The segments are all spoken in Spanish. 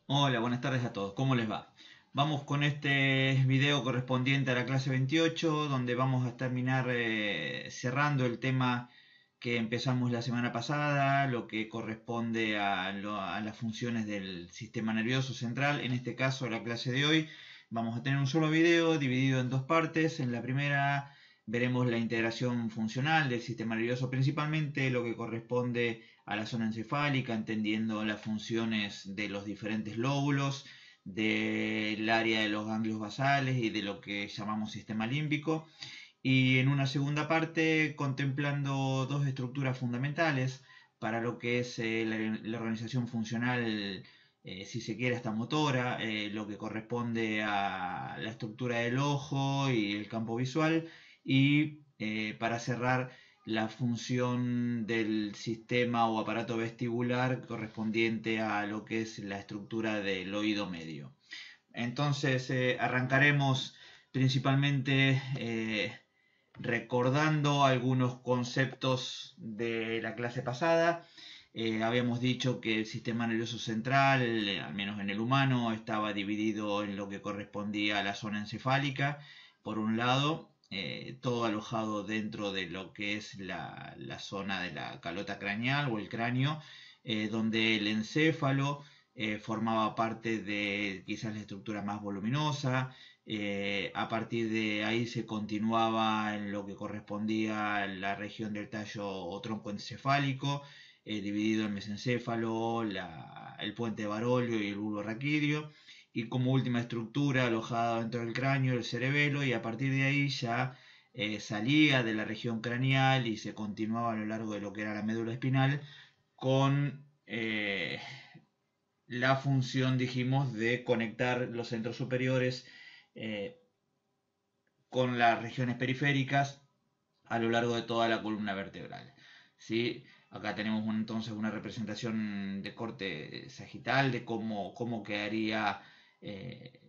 Hola, buenas tardes a todos. ¿Cómo les va? Vamos con este video correspondiente a la clase 28, donde vamos a terminar cerrando el tema que empezamos la semana pasada, lo que corresponde a las funciones del sistema nervioso central. En este caso, la clase de hoy, vamos a tener un solo video dividido en dos partes. En la primera veremos la integración funcional del sistema nervioso, principalmente lo que corresponde a la zona encefálica, entendiendo las funciones de los diferentes lóbulos, del área de los ganglios basales y de lo que llamamos sistema límbico. Y en una segunda parte contemplando dos estructuras fundamentales para lo que es la organización funcional, si se quiere, hasta motora, lo que corresponde a la estructura del ojo y el campo visual, y para cerrar la función del sistema o aparato vestibular correspondiente a lo que es la estructura del oído medio. Entonces arrancaremos principalmente recordando algunos conceptos de la clase pasada. Habíamos dicho que el sistema nervioso central, al menos en el humano, estaba dividido en lo que correspondía a la zona encefálica, por un lado, todo alojado dentro de lo que es la zona de la calota craneal o el cráneo, donde el encéfalo formaba parte de quizás la estructura más voluminosa. A partir de ahí se continuaba en lo que correspondía a la región del tallo o tronco encefálico, dividido en mesencéfalo, el puente de Barolio y el bulbo raquídeo, y como última estructura alojada dentro del cráneo, el cerebelo, y a partir de ahí ya salía de la región craneal y se continuaba a lo largo de lo que era la médula espinal con la función, dijimos, de conectar los centros superiores eh, con las regiones periféricas a lo largo de toda la columna vertebral. ¿Sí? Acá tenemos entonces una representación de corte sagital de cómo quedaría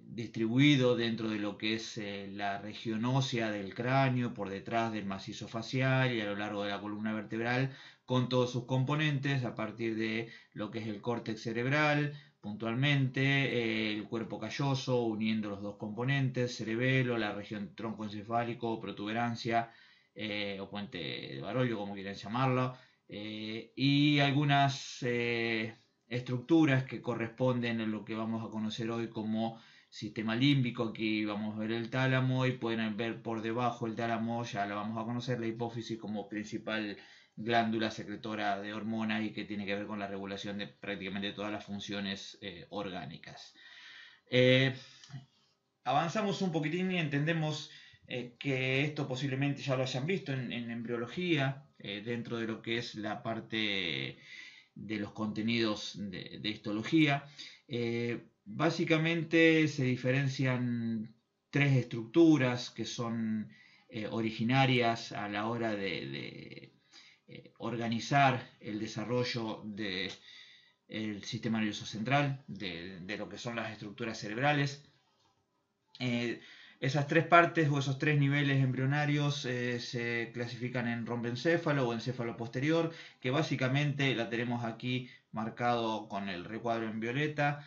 distribuido dentro de lo que es la región ósea del cráneo, por detrás del macizo facial y a lo largo de la columna vertebral, con todos sus componentes, a partir de lo que es el córtex cerebral, puntualmente, el cuerpo calloso, uniendo los dos componentes, cerebelo, la región troncoencefálico, protuberancia, o puente de Barollo, como quieran llamarlo, y algunas estructuras que corresponden a lo que vamos a conocer hoy como sistema límbico. Aquí vamos a ver el tálamo y pueden ver por debajo el tálamo, ya la vamos a conocer, la hipófisis como principal glándula secretora de hormonas y que tiene que ver con la regulación de prácticamente todas las funciones orgánicas. Eh, Avanzamos un poquitín y entendemos que esto posiblemente ya lo hayan visto en embriología, dentro de lo que es la parte de los contenidos de histología. Básicamente se diferencian tres estructuras que son originarias a la hora de organizar el desarrollo del sistema nervioso central, de lo que son las estructuras cerebrales. Esas tres partes o esos tres niveles embrionarios se clasifican en rombencéfalo o encéfalo posterior, que básicamente la tenemos aquí marcado con el recuadro en violeta.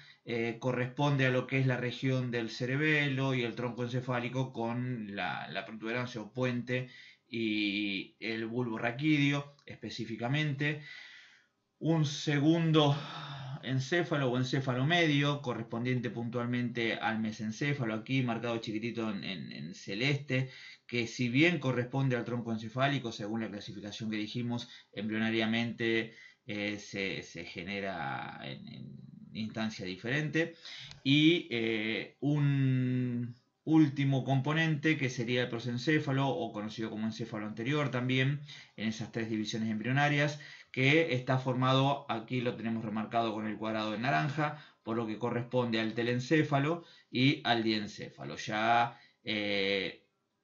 Corresponde a lo que es la región del cerebelo y el tronco encefálico con la protuberancia o puente y el bulbo raquídeo específicamente. Un segundo encéfalo o encéfalo medio, correspondiente puntualmente al mesencéfalo, aquí marcado chiquitito en celeste, que si bien corresponde al tronco encefálico, según la clasificación que dijimos, embrionariamente se genera en instancia diferente. Y un último componente que sería el prosencéfalo, o conocido como encéfalo anterior también, en esas tres divisiones embrionarias, que está formado, aquí lo tenemos remarcado con el cuadrado en naranja, por lo que corresponde al telencéfalo y al diencéfalo. Ya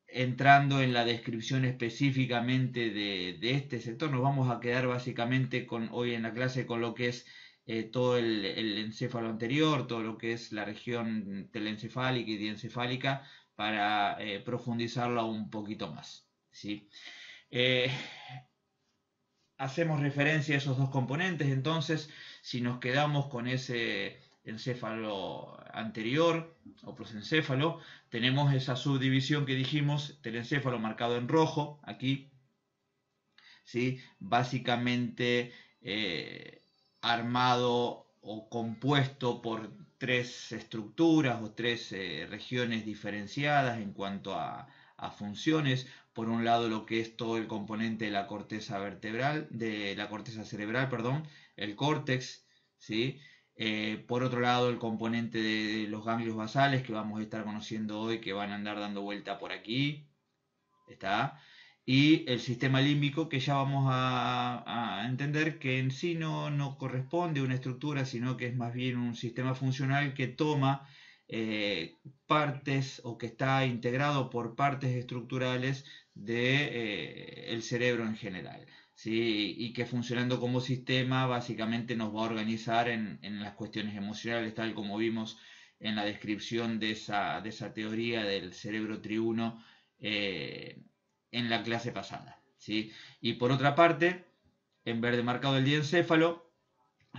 entrando en la descripción específicamente de este sector, nos vamos a quedar básicamente hoy en la clase con lo que es todo el encéfalo anterior, todo lo que es la región telencefálica y diencefálica, para profundizarla un poquito más. ¿Sí? Eh, Hacemos referencia a esos dos componentes, entonces si nos quedamos con ese encéfalo anterior o prosencéfalo. Tenemos esa subdivisión que dijimos, telencéfalo marcado en rojo, aquí, ¿sí? Básicamente armado o compuesto por tres estructuras o tres regiones diferenciadas en cuanto a funciones. Por un lado, lo que es todo el componente de la corteza vertebral, de la corteza cerebral, perdón, el córtex, ¿sí? Por otro lado, el componente de los ganglios basales que vamos a estar conociendo hoy, que van a andar dando vuelta por aquí, está. Y el sistema límbico, que ya vamos a entender que en sí no corresponde a una estructura, sino que es más bien un sistema funcional que toma partes o que está integrado por partes estructurales del cerebro en general. ¿Sí? Y que funcionando como sistema básicamente nos va a organizar en las cuestiones emocionales, tal como vimos en la descripción de esa teoría del cerebro triuno en la clase pasada, ¿sí? Y por otra parte, en verde marcado el diencéfalo,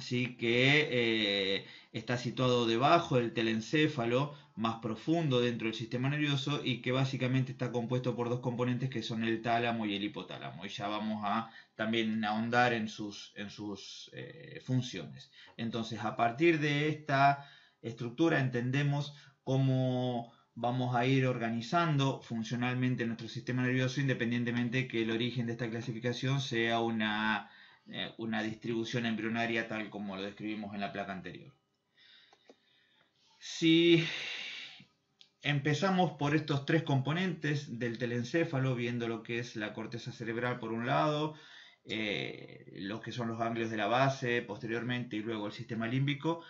¿sí? Que está situado debajo del telencéfalo, más profundo dentro del sistema nervioso y que básicamente está compuesto por dos componentes que son el tálamo y el hipotálamo. Y ya vamos a también ahondar en sus funciones. Entonces, a partir de esta estructura entendemos cómo vamos a ir organizando funcionalmente nuestro sistema nervioso, independientemente que el origen de esta clasificación sea una distribución embrionaria tal como lo describimos en la placa anterior. Si empezamos por estos tres componentes del telencéfalo, viendo lo que es la corteza cerebral por un lado, los que son los ganglios de la base posteriormente y luego el sistema límbico,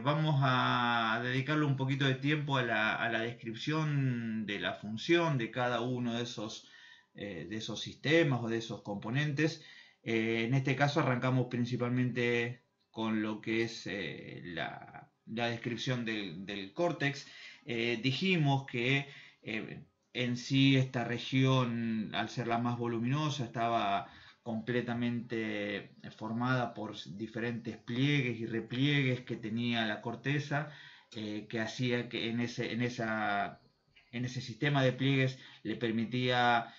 vamos a dedicarle un poquito de tiempo a la descripción de la función de cada uno de esos sistemas o de esos componentes. En este caso arrancamos principalmente con lo que es la descripción del córtex. Dijimos que en sí esta región, al ser la más voluminosa, estaba completamente formada por diferentes pliegues y repliegues que tenía la corteza, que hacía que en ese sistema de pliegues le permitía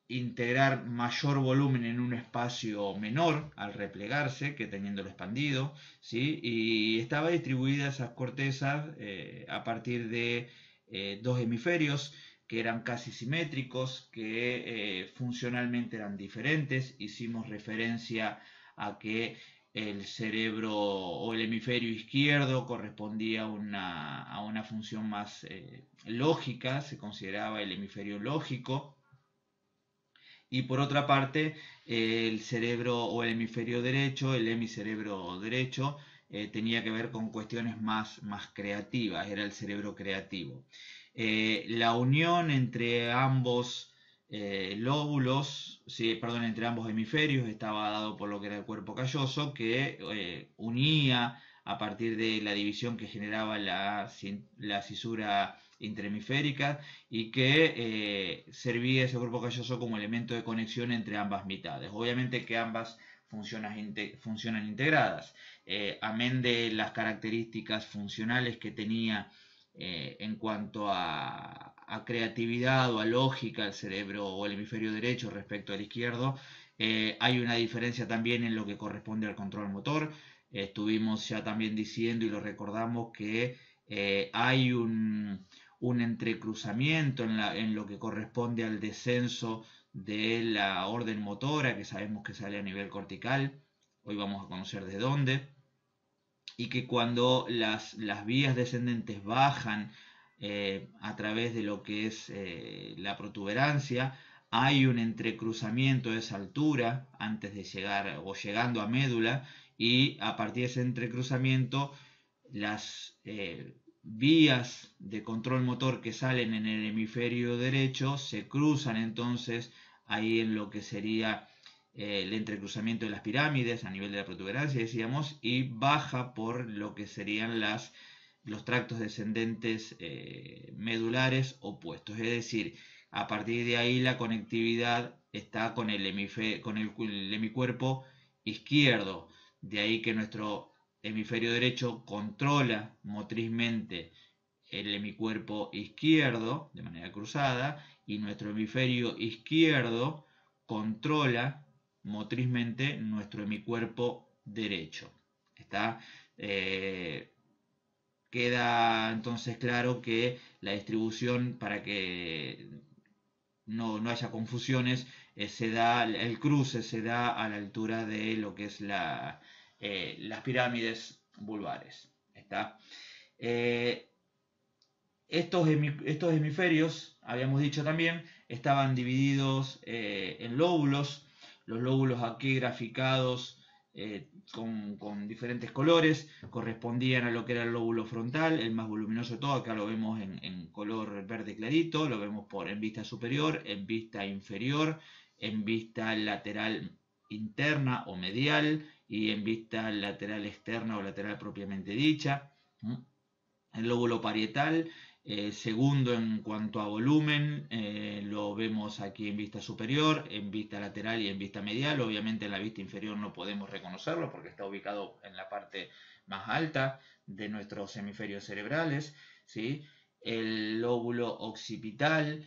integrar mayor volumen en un espacio menor al replegarse que teniéndolo expandido, ¿sí? Y estaba distribuida esas cortezas a partir de dos hemisferios que eran casi simétricos, que funcionalmente eran diferentes. Hicimos referencia a que el cerebro o el hemisferio izquierdo correspondía a una función más lógica, se consideraba el hemisferio lógico, y por otra parte el cerebro o el hemisferio derecho, el hemicerebro derecho, tenía que ver con cuestiones más creativas, era el cerebro creativo. La unión entre ambos lóbulos, sí, perdón, entre ambos hemisferios estaba dado por lo que era el cuerpo calloso, que unía a partir de la división que generaba la cisura interhemisférica y que servía ese cuerpo calloso como elemento de conexión entre ambas mitades. Obviamente que ambas funcionan integradas, amén de las características funcionales que tenía en cuanto a creatividad o a lógica el cerebro o el hemisferio derecho respecto al izquierdo. Hay una diferencia también en lo que corresponde al control motor. Estuvimos ya también diciendo y lo recordamos que hay un entrecruzamiento en lo que corresponde al descenso de la orden motora, que sabemos que sale a nivel cortical. Hoy vamos a conocer de dónde. Y que cuando las vías descendentes bajan a través de lo que es la protuberancia, hay un entrecruzamiento de esa altura antes de llegar o llegando a médula, y a partir de ese entrecruzamiento las vías de control motor que salen en el hemisferio derecho se cruzan entonces ahí en lo que sería el entrecruzamiento de las pirámides a nivel de la protuberancia, decíamos, y baja por lo que serían los tractos descendentes medulares opuestos. Es decir, a partir de ahí la conectividad está con el hemicuerpo izquierdo. De ahí que nuestro hemisferio derecho controla motrizmente el hemicuerpo izquierdo de manera cruzada y nuestro hemisferio izquierdo controla motrizmente nuestro hemicuerpo derecho. ¿Está? Queda entonces claro que la distribución, para que no haya confusiones, el cruce se da a la altura de lo que es las pirámides vulvares. ¿Está? Estos hemisferios, habíamos dicho también, estaban divididos en lóbulos. Los lóbulos aquí graficados con diferentes colores correspondían a lo que era el lóbulo frontal, el más voluminoso de todo. Acá lo vemos en color verde clarito, lo vemos en vista superior, en vista inferior, en vista lateral interna o medial y en vista lateral externa o lateral propiamente dicha. El lóbulo parietal, segundo en cuanto a volumen, lo vemos aquí en vista superior, en vista lateral y en vista medial. Obviamente en la vista inferior no podemos reconocerlo porque está ubicado en la parte más alta de nuestros hemisferios cerebrales, ¿sí? El lóbulo occipital,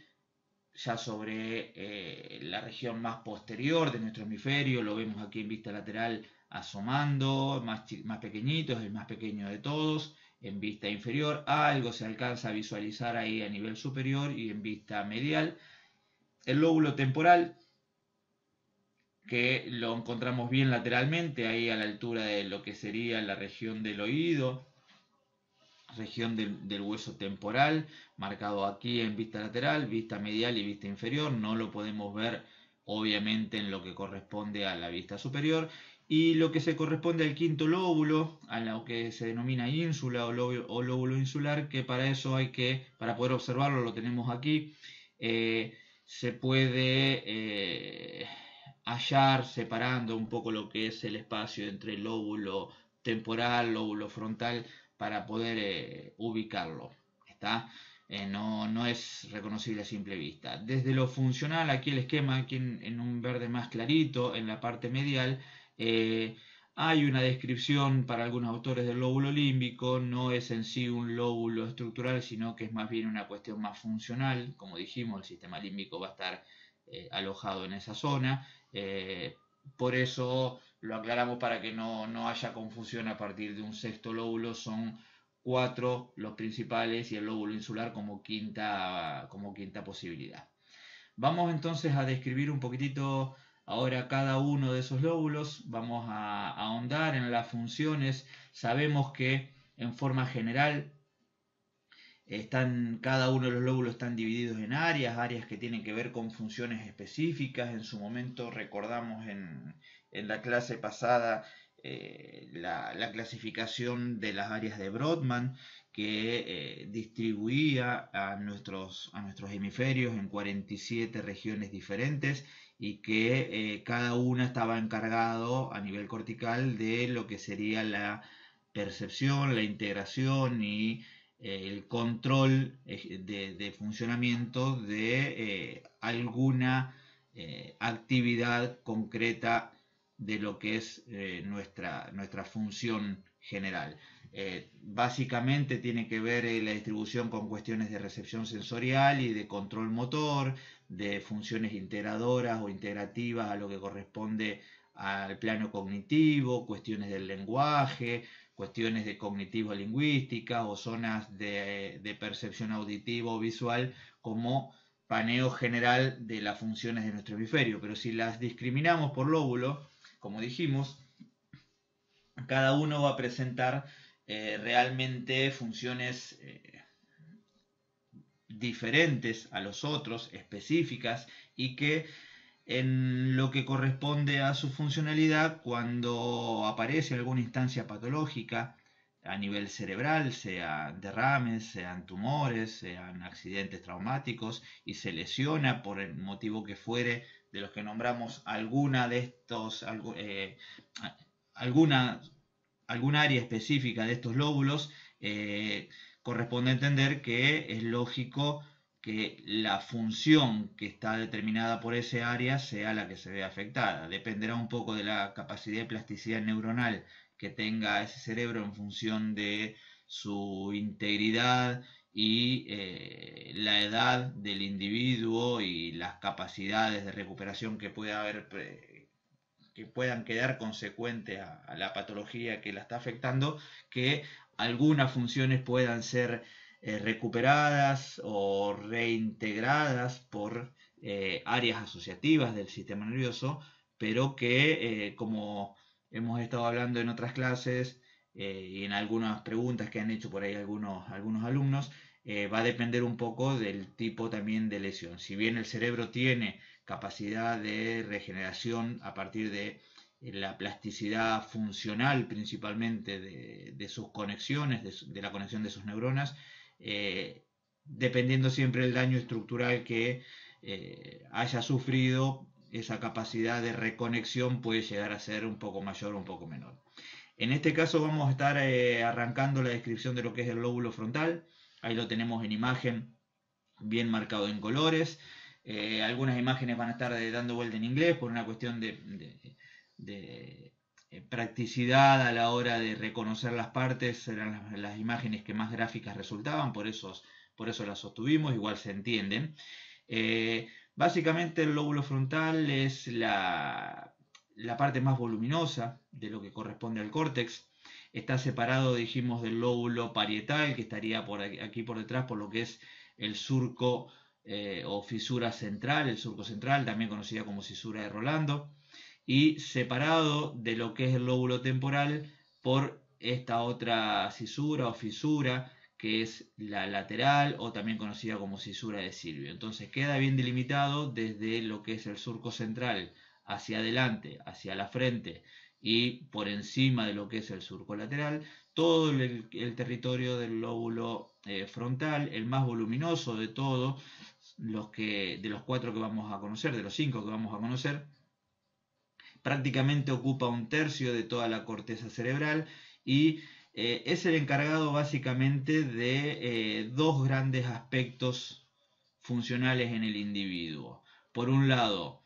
ya sobre la región más posterior de nuestro hemisferio, lo vemos aquí en vista lateral asomando, más pequeñito, es el más pequeño de todos. En vista inferior algo se alcanza a visualizar ahí a nivel superior y en vista medial. El lóbulo temporal, que lo encontramos bien lateralmente, ahí a la altura de lo que sería la región del oído, región del hueso temporal, marcado aquí en vista lateral, vista medial y vista inferior. No lo podemos ver obviamente en lo que corresponde a la vista superior. Y lo que se corresponde al quinto lóbulo, a lo que se denomina ínsula o lóbulo insular, que para eso para poder observarlo, lo tenemos aquí, se puede hallar separando un poco lo que es el espacio entre el lóbulo temporal, lóbulo frontal, para poder ubicarlo. ¿Está? No es reconocible a simple vista. Desde lo funcional, aquí el esquema, aquí en un verde más clarito, en la parte medial, hay una descripción para algunos autores del lóbulo límbico. No es en sí un lóbulo estructural, sino que es más bien una cuestión más funcional. Como dijimos, el sistema límbico va a estar alojado en esa zona. Por eso lo aclaramos para que no haya confusión a partir de un sexto lóbulo. Son 4 los principales y el lóbulo insular como quinta posibilidad. Vamos entonces a describir un poquitito ahora cada uno de esos lóbulos. Vamos a ahondar en las funciones. Sabemos que en forma general cada uno de los lóbulos están divididos en áreas que tienen que ver con funciones específicas. En su momento recordamos en la clase pasada la clasificación de las áreas de Brodmann, que distribuía a nuestros hemisferios en 47 regiones diferentes y que cada una estaba encargado a nivel cortical de lo que sería la percepción, la integración y el control de funcionamiento de alguna actividad concreta de lo que es nuestra función general. Básicamente tiene que ver la distribución con cuestiones de recepción sensorial y de control motor, de funciones integradoras o integrativas a lo que corresponde al plano cognitivo, cuestiones del lenguaje, cuestiones de cognitivo-lingüística o zonas de percepción auditiva o visual, como paneo general de las funciones de nuestro hemisferio. Pero si las discriminamos por lóbulo, como dijimos, cada uno va a presentar realmente funciones diferentes a los otros, específicas, y que en lo que corresponde a su funcionalidad, cuando aparece alguna instancia patológica a nivel cerebral, sean derrames, sean tumores, sean accidentes traumáticos, y se lesiona por el motivo que fuere de los que nombramos alguna de estos, alguna área específica de estos lóbulos, corresponde entender que es lógico que la función que está determinada por ese área sea la que se ve afectada. Dependerá un poco de la capacidad de plasticidad neuronal que tenga ese cerebro en función de su integridad y la edad del individuo y las capacidades de recuperación que pueda haber, que puedan quedar consecuentes a la patología que la está afectando, que algunas funciones puedan ser recuperadas o reintegradas por áreas asociativas del sistema nervioso, pero que como hemos estado hablando en otras clases y en algunas preguntas que han hecho por ahí algunos alumnos, va a depender un poco del tipo también de lesión. Si bien el cerebro tiene capacidad de regeneración a partir de la plasticidad funcional principalmente de sus conexiones, de la conexión de sus neuronas, dependiendo siempre del daño estructural que haya sufrido, esa capacidad de reconexión puede llegar a ser un poco mayor o un poco menor. En este caso vamos a estar arrancando la descripción de lo que es el lóbulo frontal. Ahí lo tenemos en imagen, bien marcado en colores. Algunas imágenes van a estar dando vuelta en inglés por una cuestión de practicidad a la hora de reconocer las partes. Eran las imágenes que más gráficas resultaban, por eso las sostuvimos, igual se entienden. Básicamente el lóbulo frontal es la parte más voluminosa de lo que corresponde al córtex. Está separado, dijimos, del lóbulo parietal, que estaría por aquí por detrás, por lo que es el surco o fisura central, el surco central, también conocida como cisura de Rolando, y separado de lo que es el lóbulo temporal por esta otra cisura o fisura, que es la lateral o también conocida como cisura de Silvio. Entonces queda bien delimitado desde lo que es el surco central hacia adelante, hacia la frente y por encima de lo que es el surco lateral, todo el territorio del lóbulo frontal, el más voluminoso de todos, de los 4 que vamos a conocer, de los 5 que vamos a conocer, prácticamente ocupa un tercio de toda la corteza cerebral y es el encargado básicamente de dos grandes aspectos funcionales en el individuo. Por un lado,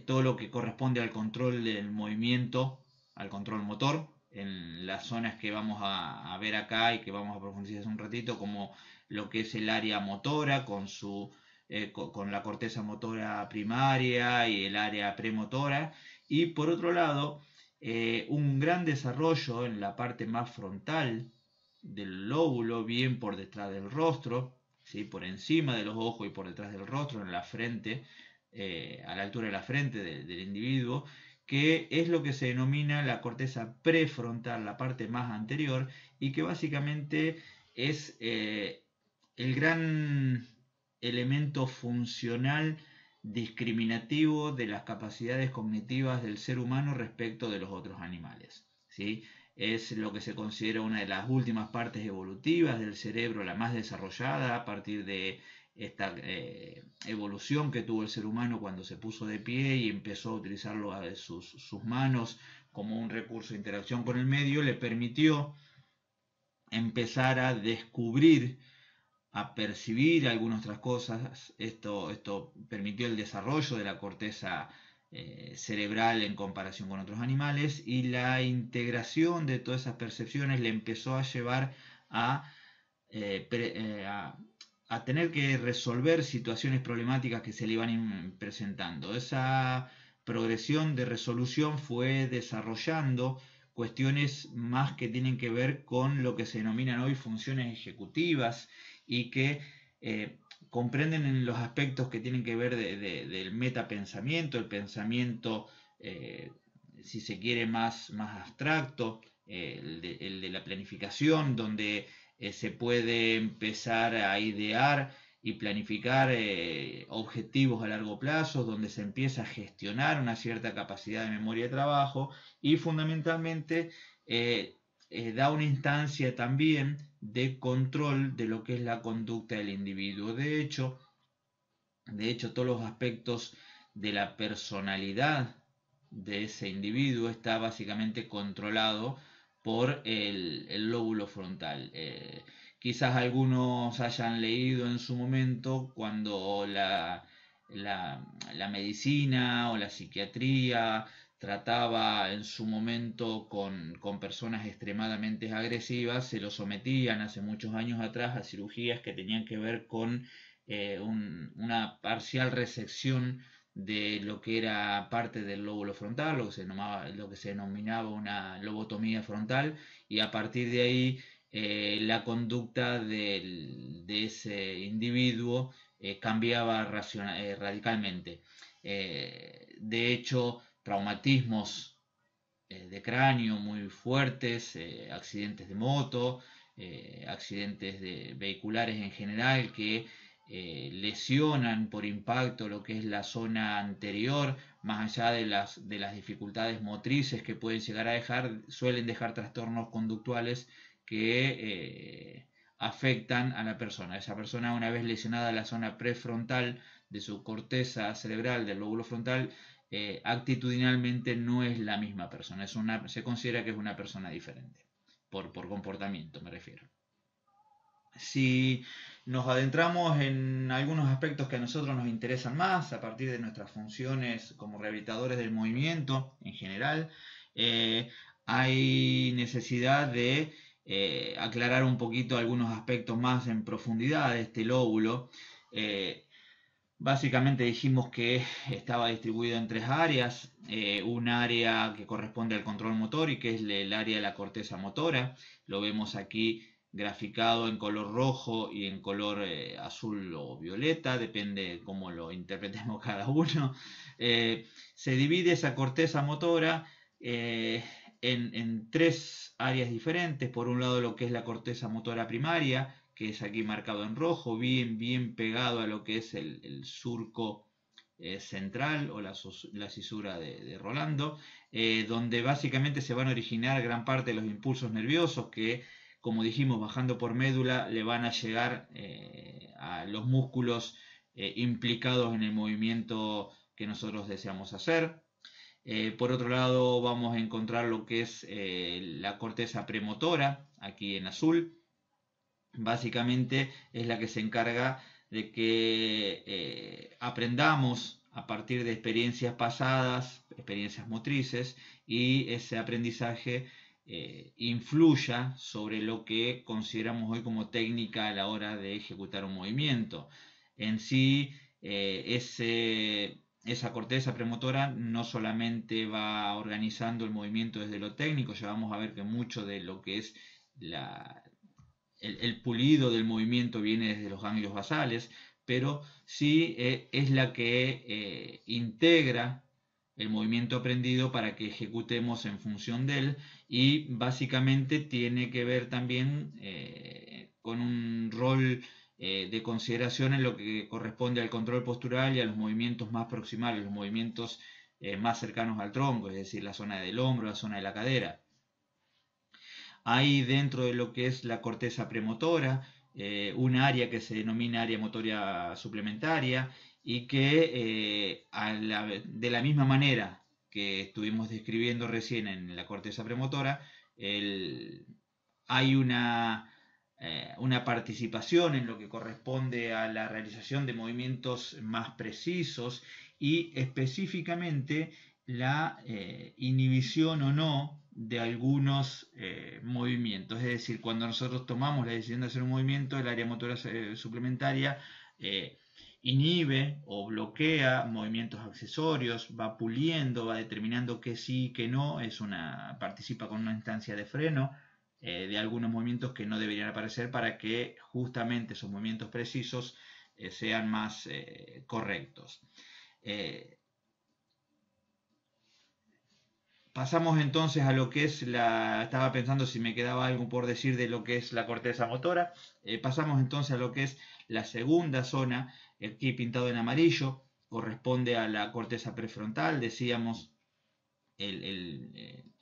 todo lo que corresponde al control del movimiento, al control motor, en las zonas que vamos a ver acá y que vamos a profundizar un ratito, como lo que es el área motora con la corteza motora primaria y el área premotora, y por otro lado, un gran desarrollo en la parte más frontal del lóbulo, bien por detrás del rostro, ¿sí? Por encima de los ojos y por detrás del rostro, en la frente, a la altura de la frente del individuo, que es lo que se denomina la corteza prefrontal, la parte más anterior, y que básicamente es el gran elemento funcional discriminativo de las capacidades cognitivas del ser humano respecto de los otros animales, ¿sí? Es lo que se considera una de las últimas partes evolutivas del cerebro, la más desarrollada a partir de esta evolución que tuvo el ser humano cuando se puso de pie y empezó a utilizar sus manos como un recurso de interacción con el medio, le permitió empezar a descubrir, a percibir algunas otras cosas. Esto permitió el desarrollo de la corteza cerebral en comparación con otros animales, y la integración de todas esas percepciones le empezó a llevar a, eh, a tener que resolver situaciones problemáticas que se le iban presentando. Esa progresión de resolución fue desarrollando cuestiones más que tienen que ver con lo que se denominan hoy funciones ejecutivas y que comprenden en los aspectos que tienen que ver del metapensamiento, el pensamiento, si se quiere, más abstracto, el de la planificación, donde se puede empezar a idear y planificar objetivos a largo plazo, donde se empieza a gestionar una cierta capacidad de memoria de trabajo y fundamentalmente da una instancia también de control de lo que es la conducta del individuo. De hecho, todos los aspectos de la personalidad de ese individuo está básicamente controlado por el lóbulo frontal. Quizás algunos hayan leído en su momento cuando la medicina o la psiquiatría trataba en su momento con personas extremadamente agresivas, se lo sometían hace muchos años atrás a cirugías que tenían que ver con una parcial resección de lo que era parte del lóbulo frontal, lo que se denominaba una lobotomía frontal, y a partir de ahí la conducta de ese individuo cambiaba radicalmente. De hecho, traumatismos de cráneo muy fuertes, accidentes de moto, accidentes vehiculares en general que lesionan por impacto lo que es la zona anterior, más allá de las dificultades motrices que pueden llegar a dejar, suelen dejar trastornos conductuales que afectan a la persona. Esa persona, una vez lesionada la zona prefrontal de su corteza cerebral, del lóbulo frontal, actitudinalmente no es la misma persona, se considera que es una persona diferente, por comportamiento me refiero. Si nos adentramos en algunos aspectos que a nosotros nos interesan más, a partir de nuestras funciones como rehabilitadores del movimiento en general, hay necesidad de aclarar un poquito algunos aspectos más en profundidad de este lóbulo. Básicamente dijimos que estaba distribuido en tres áreas, un área que corresponde al control motor y que es el área de la corteza motora, lo vemos aquí graficado en color rojo y en color azul o violeta, depende cómo lo interpretemos cada uno. Se divide esa corteza motora en tres áreas diferentes, por un lado lo que es la corteza motora primaria, que es aquí marcado en rojo, bien pegado a lo que es el surco central o la cisura de Rolando, donde básicamente se van a originar gran parte de los impulsos nerviosos que, como dijimos, bajando por médula, le van a llegar a los músculos implicados en el movimiento que nosotros deseamos hacer. Por otro lado, vamos a encontrar lo que es la corteza premotora, aquí en azul. Básicamente es la que se encarga de que aprendamos a partir de experiencias pasadas, experiencias motrices, y ese aprendizaje influya sobre lo que consideramos hoy como técnica a la hora de ejecutar un movimiento. En sí, esa corteza premotora no solamente va organizando el movimiento desde lo técnico, ya vamos a ver que mucho de lo que es el pulido del movimiento viene desde los ganglios basales, pero sí es la que integra el movimiento aprendido para que ejecutemos en función de él, y básicamente tiene que ver también con un rol de consideración en lo que corresponde al control postural y a los movimientos más proximales, los movimientos más cercanos al tronco, es decir, la zona del hombro, la zona de la cadera. Hay dentro de lo que es la corteza premotora un área que se denomina área motoria suplementaria, y que de la misma manera que estuvimos describiendo recién en la corteza premotora, hay una participación en lo que corresponde a la realización de movimientos más precisos, y específicamente la inhibición o no de algunos movimientos. Es decir, cuando nosotros tomamos la decisión de hacer un movimiento, el área motora suplementaria inhibe o bloquea movimientos accesorios, va puliendo, va determinando que sí, que no, participa con una instancia de freno de algunos movimientos que no deberían aparecer, para que justamente esos movimientos precisos sean más correctos. Pasamos entonces a lo que es estaba pensando si me quedaba algo por decir de lo que es la corteza motora. Pasamos entonces a lo que es la segunda zona, aquí pintado en amarillo, corresponde a la corteza prefrontal, decíamos, el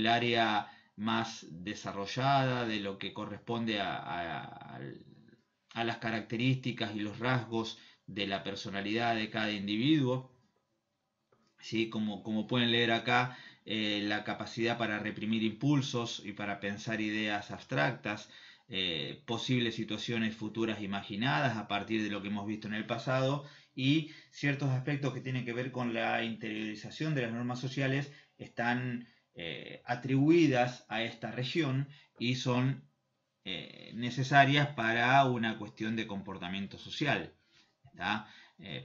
área más desarrollada de lo que corresponde a las características y los rasgos de la personalidad de cada individuo. ¿Sí? Como pueden leer acá, la capacidad para reprimir impulsos y para pensar ideas abstractas, posibles situaciones futuras imaginadas a partir de lo que hemos visto en el pasado, y ciertos aspectos que tienen que ver con la interiorización de las normas sociales están atribuidas a esta región y son necesarias para una cuestión de comportamiento social.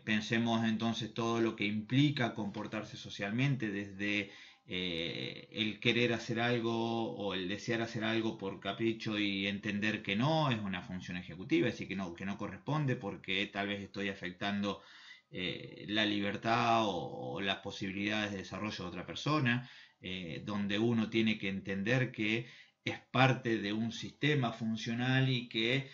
Pensemos entonces todo lo que implica comportarse socialmente, desde el querer hacer algo o el desear hacer algo por capricho y entender que no es una función ejecutiva, es decir, que no corresponde porque tal vez estoy afectando la libertad o las posibilidades de desarrollo de otra persona, donde uno tiene que entender que es parte de un sistema funcional y que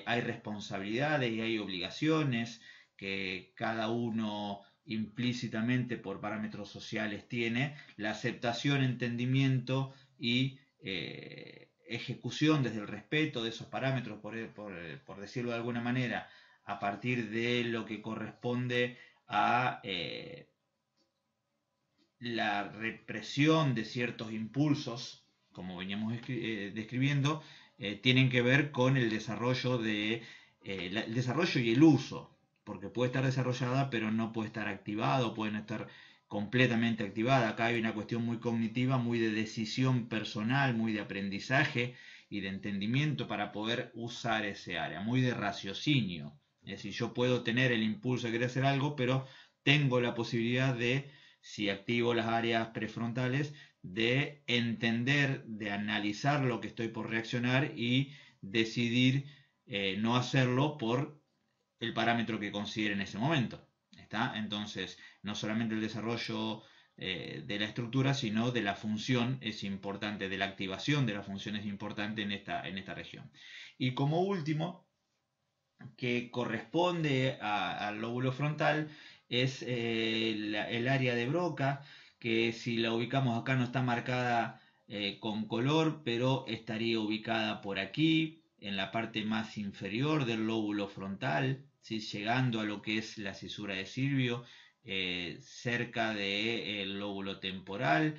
hay responsabilidades y hay obligaciones que cada uno implícitamente por parámetros sociales tiene, la aceptación, entendimiento y ejecución desde el respeto de esos parámetros, por decirlo de alguna manera, a partir de lo que corresponde a la represión de ciertos impulsos, como veníamos describiendo, tienen que ver con el desarrollo el desarrollo y el uso, porque puede estar desarrollada pero no puede estar activada, puede no estar completamente activada. Acá hay una cuestión muy cognitiva, muy de decisión personal, muy de aprendizaje y de entendimiento para poder usar ese área, muy de raciocinio. Es decir, yo puedo tener el impulso de querer hacer algo, pero tengo la posibilidad de, si activo las áreas prefrontales, de entender, de analizar lo que estoy por reaccionar y decidir no hacerlo por el parámetro que considere en ese momento. ¿Está? Entonces, no solamente el desarrollo de la estructura, sino de la función es importante, de la activación de la función es importante en esta región. Y como último, que corresponde al lóbulo frontal, es el área de Broca, que si la ubicamos acá no está marcada con color, pero estaría ubicada por aquí, en la parte más inferior del lóbulo frontal, ¿sí? Llegando a lo que es la cisura de Silvio, cerca del lóbulo temporal.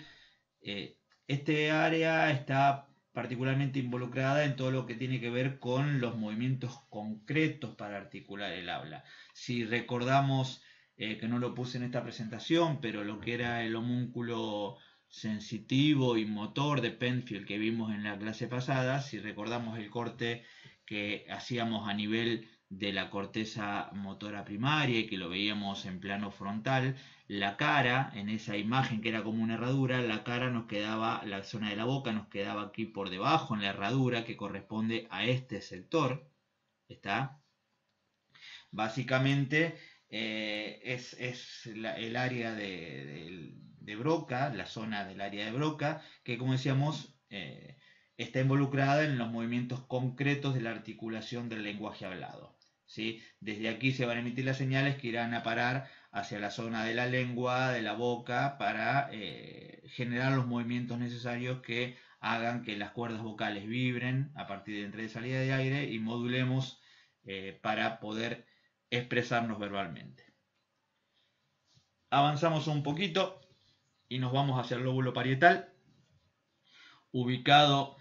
Este área está particularmente involucrada en todo lo que tiene que ver con los movimientos concretos para articular el habla. Si recordamos, que no lo puse en esta presentación, pero lo que era el homúnculo sensitivo y motor de Penfield que vimos en la clase pasada, si recordamos el corte que hacíamos a nivel de la corteza motora primaria y que lo veíamos en plano frontal, la cara, en esa imagen que era como una herradura, la cara nos quedaba, la zona de la boca nos quedaba aquí por debajo en la herradura que corresponde a este sector. ¿Está? Básicamente es el área de Broca, la zona del área de Broca, que como decíamos está involucrada en los movimientos concretos de la articulación del lenguaje hablado. ¿Sí? Desde aquí se van a emitir las señales que irán a parar hacia la zona de la lengua, de la boca, para generar los movimientos necesarios que hagan que las cuerdas vocales vibren a partir de entrada y salida de aire y modulemos para poder expresarnos verbalmente. Avanzamos un poquito y nos vamos hacia el lóbulo parietal, ubicado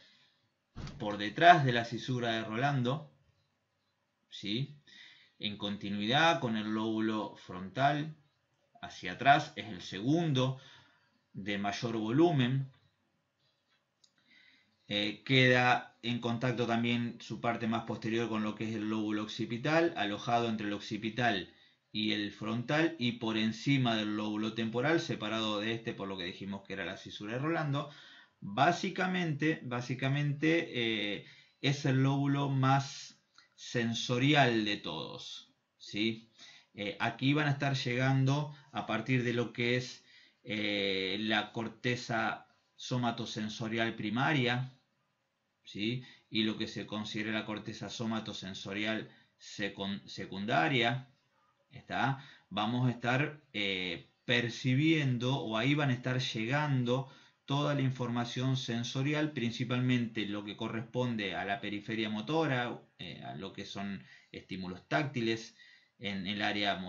por detrás de la cisura de Rolando, ¿sí? En continuidad con el lóbulo frontal, hacia atrás, es el segundo de mayor volumen. Queda en contacto también su parte más posterior con lo que es el lóbulo occipital, alojado entre el occipital y el frontal, y por encima del lóbulo temporal, separado de este por lo que dijimos que era la cisura de Rolando. Básicamente es el lóbulo más sensorial de todos, ¿sí? Aquí van a estar llegando a partir de lo que es la corteza somatosensorial primaria, ¿sí? Y lo que se considera la corteza somatosensorial secundaria. ¿Está? Vamos a estar percibiendo, o ahí van a estar llegando toda la información sensorial, principalmente lo que corresponde a la periferia motora, a lo que son estímulos táctiles en el área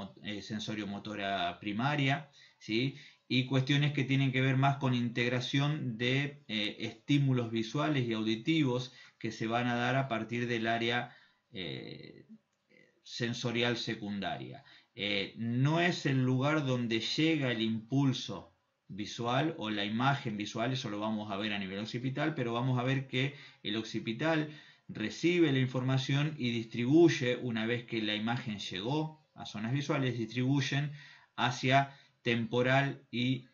sensorio-motora primaria, ¿sí? Y cuestiones que tienen que ver más con integración de estímulos visuales y auditivos que se van a dar a partir del área sensorial secundaria. no es el lugar donde llega el impulso visual o la imagen visual, eso lo vamos a ver a nivel occipital, pero vamos a ver que el occipital recibe la información y distribuye, una vez que la imagen llegó a zonas visuales, distribuyen hacia temporal y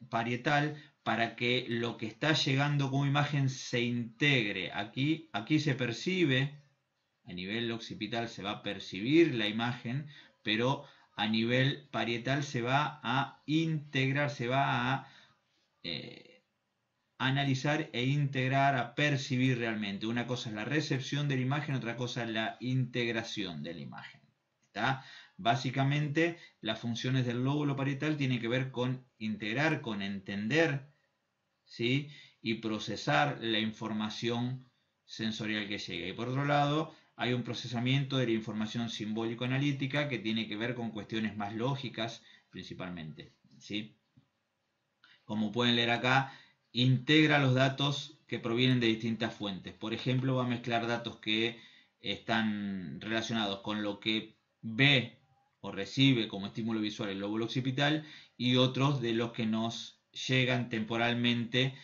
parietal para que lo que está llegando como imagen se integre. Aquí se percibe, a nivel occipital se va a percibir la imagen, pero a nivel parietal se va a integrar, se va a analizar e integrar, a percibir realmente. Una cosa es la recepción de la imagen, otra cosa es la integración de la imagen. ¿Está? Básicamente, las funciones del lóbulo parietal tienen que ver con integrar, con entender, ¿sí? Y procesar la información sensorial que llega. Y por otro lado, hay un procesamiento de la información simbólico-analítica que tiene que ver con cuestiones más lógicas principalmente, ¿sí? Como pueden leer acá, integra los datos que provienen de distintas fuentes. Por ejemplo, va a mezclar datos que están relacionados con lo que ve o recibe como estímulo visual el lóbulo occipital y otros de los que nos llegan temporalmente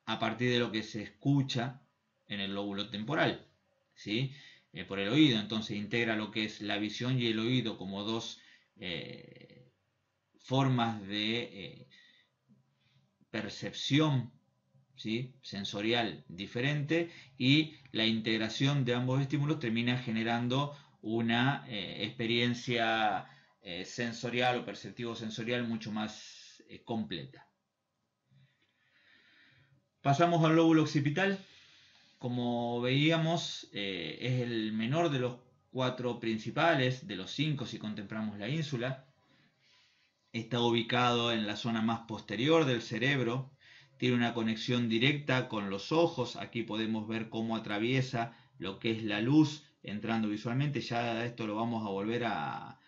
a partir de lo que se escucha en el lóbulo temporal, ¿sí? Por el oído. Entonces integra lo que es la visión y el oído como dos formas de percepción, ¿sí? Sensorial diferente, y la integración de ambos estímulos termina generando una experiencia sensorial o perceptivo sensorial mucho más completa. Pasamos al lóbulo occipital. Como veíamos, es el menor de los 4 principales, de los 5 si contemplamos la ínsula. Está ubicado en la zona más posterior del cerebro, tiene una conexión directa con los ojos. Aquí podemos ver cómo atraviesa lo que es la luz entrando visualmente. Ya esto lo vamos a volver a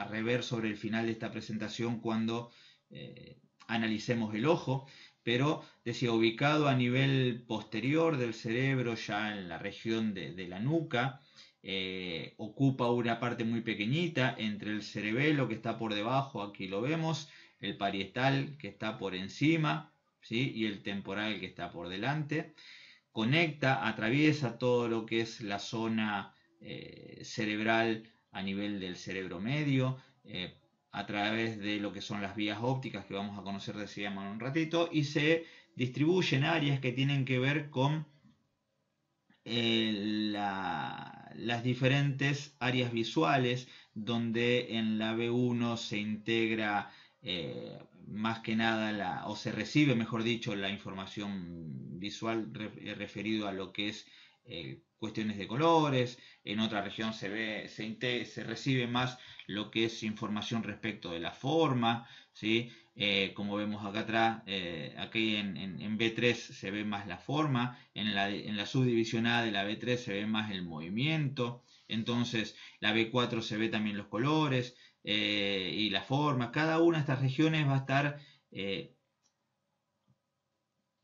rever sobre el final de esta presentación cuando analicemos el ojo. Pero decía, ubicado a nivel posterior del cerebro, ya en la región de la nuca. Ocupa una parte muy pequeñita entre el cerebelo, que está por debajo, aquí lo vemos, el parietal, que está por encima, ¿sí? Y el temporal, que está por delante. Conecta, atraviesa todo lo que es la zona cerebral a nivel del cerebro medio, a través de lo que son las vías ópticas, que vamos a conocer de en un ratito, y se distribuye en áreas que tienen que ver con las diferentes áreas visuales, donde en la B1 se integra más que nada, o se recibe, mejor dicho, la información visual referido a lo que es cuestiones de colores. En otra región se recibe más lo que es información respecto de la forma, ¿sí? Como vemos acá atrás, aquí en B3 se ve más la forma, en la subdivisión A de la B3 se ve más el movimiento. Entonces la B4 se ve también los colores y la forma. Cada una de estas regiones va a estar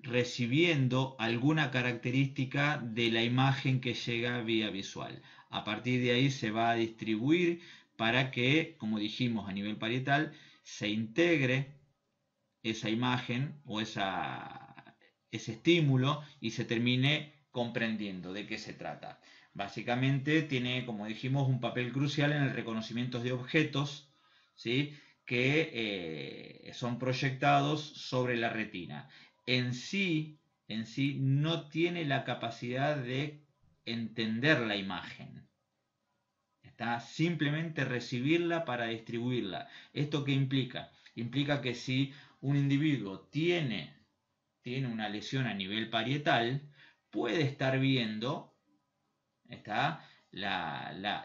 recibiendo alguna característica de la imagen que llega vía visual. A partir de ahí se va a distribuir para que, como dijimos a nivel parietal, se integre esa imagen o ese estímulo y se termine comprendiendo de qué se trata. Básicamente tiene, como dijimos, un papel crucial en el reconocimiento de objetos, ¿sí? Que son proyectados sobre la retina. En sí no tiene la capacidad de entender la imagen. Está simplemente recibirla para distribuirla. ¿Esto qué implica? Implica que si un individuo tiene una lesión a nivel parietal, puede estar viendo,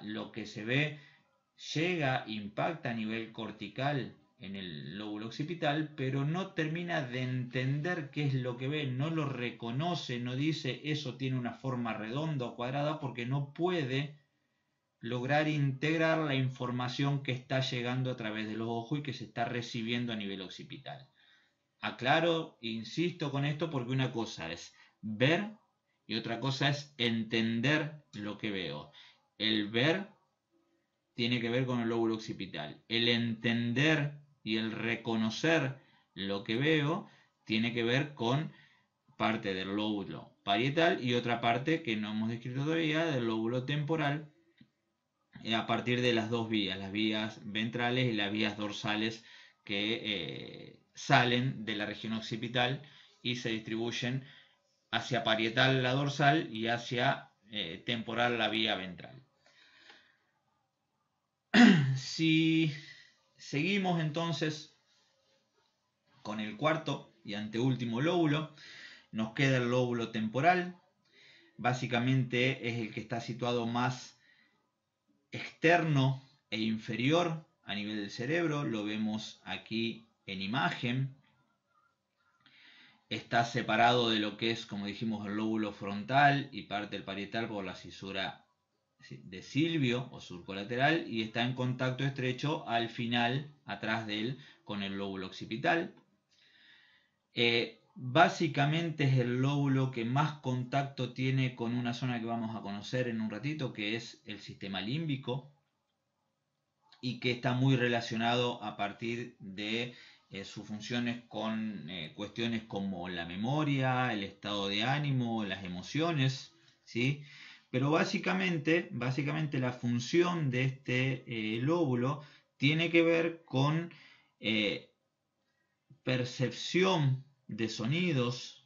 lo que se ve llega, impacta a nivel cortical en el lóbulo occipital, pero no termina de entender qué es lo que ve, no lo reconoce, no dice eso tiene una forma redonda o cuadrada, porque no puede lograr integrar la información que está llegando a través de los ojos y que se está recibiendo a nivel occipital. Aclaro, insisto con esto, porque una cosa es ver y otra cosa es entender lo que veo. El ver tiene que ver con el lóbulo occipital. El entender y el reconocer lo que veo tiene que ver con parte del lóbulo parietal y otra parte que no hemos descrito todavía del lóbulo temporal, a partir de las dos vías, las vías ventrales y las vías dorsales que salen de la región occipital y se distribuyen hacia parietal la dorsal y hacia temporal la vía ventral. Si seguimos entonces con el cuarto y anteúltimo lóbulo, nos queda el lóbulo temporal. Básicamente es el que está situado más externo e inferior a nivel del cerebro. Lo vemos aquí en imagen. Está separado de lo que es, como dijimos, el lóbulo frontal y parte del parietal por la cisura de Silvio o surco lateral, y está en contacto estrecho al final, atrás de él, con el lóbulo occipital. Básicamente es el lóbulo que más contacto tiene con una zona que vamos a conocer en un ratito, que es el sistema límbico, y que está muy relacionado a partir de sus funciones con cuestiones como la memoria, el estado de ánimo, las emociones, ¿sí? Pero básicamente la función de este lóbulo tiene que ver con percepción de sonidos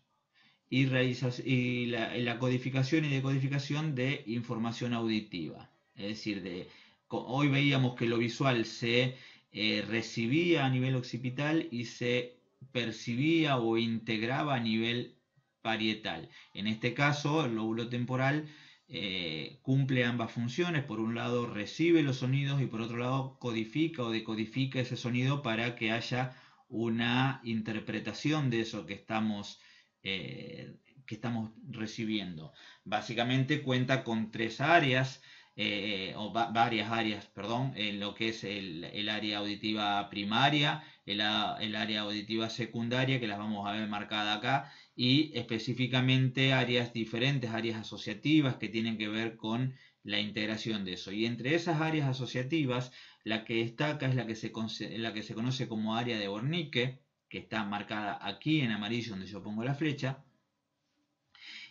y la codificación y decodificación de información auditiva. Es decir, hoy veíamos que lo visual se recibía a nivel occipital y se percibía o integraba a nivel parietal. En este caso, el lóbulo temporal cumple ambas funciones. Por un lado recibe los sonidos y por otro lado codifica o decodifica ese sonido para que haya una interpretación de eso que estamos recibiendo. Básicamente cuenta con tres áreas, varias áreas, perdón, lo que es el área auditiva primaria, el área auditiva secundaria, que las vamos a ver marcada acá, y específicamente áreas diferentes, áreas asociativas que tienen que ver con la integración de eso. Y entre esas áreas asociativas, la que destaca es la que se conoce como área de Wernicke, que está marcada aquí en amarillo donde yo pongo la flecha,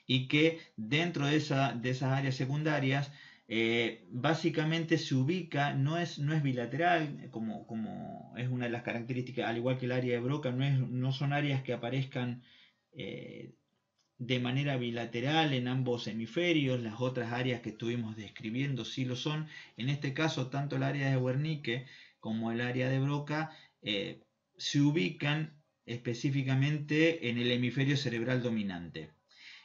y que dentro de esas áreas secundarias básicamente se ubica, no es bilateral, como es una de las características, al igual que el área de Broca, no son áreas que aparezcan de manera bilateral en ambos hemisferios. Las otras áreas que estuvimos describiendo sí lo son. En este caso, tanto el área de Wernicke como el área de Broca se ubican específicamente en el hemisferio cerebral dominante.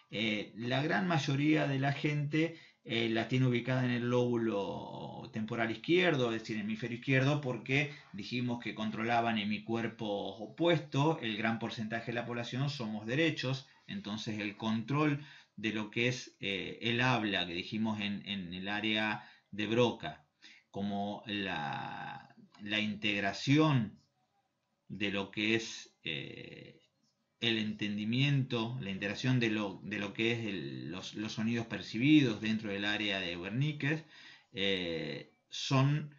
La gran mayoría de la gente la tiene ubicada en el lóbulo temporal izquierdo, es decir, en el hemisferio izquierdo, porque dijimos que controlaban hemicuerpos opuestos. El gran porcentaje de la población somos derechos, entonces el control de lo que es el habla, que dijimos en el área de Broca, como la integración de lo que es el entendimiento, la integración de lo que es los sonidos percibidos dentro del área de Wernicke, son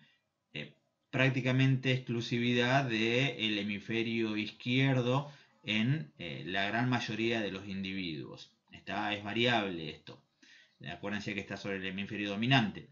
prácticamente exclusividad del hemisferio izquierdo en la gran mayoría de los individuos. Es variable esto. Acuérdense que está sobre el hemisferio dominante.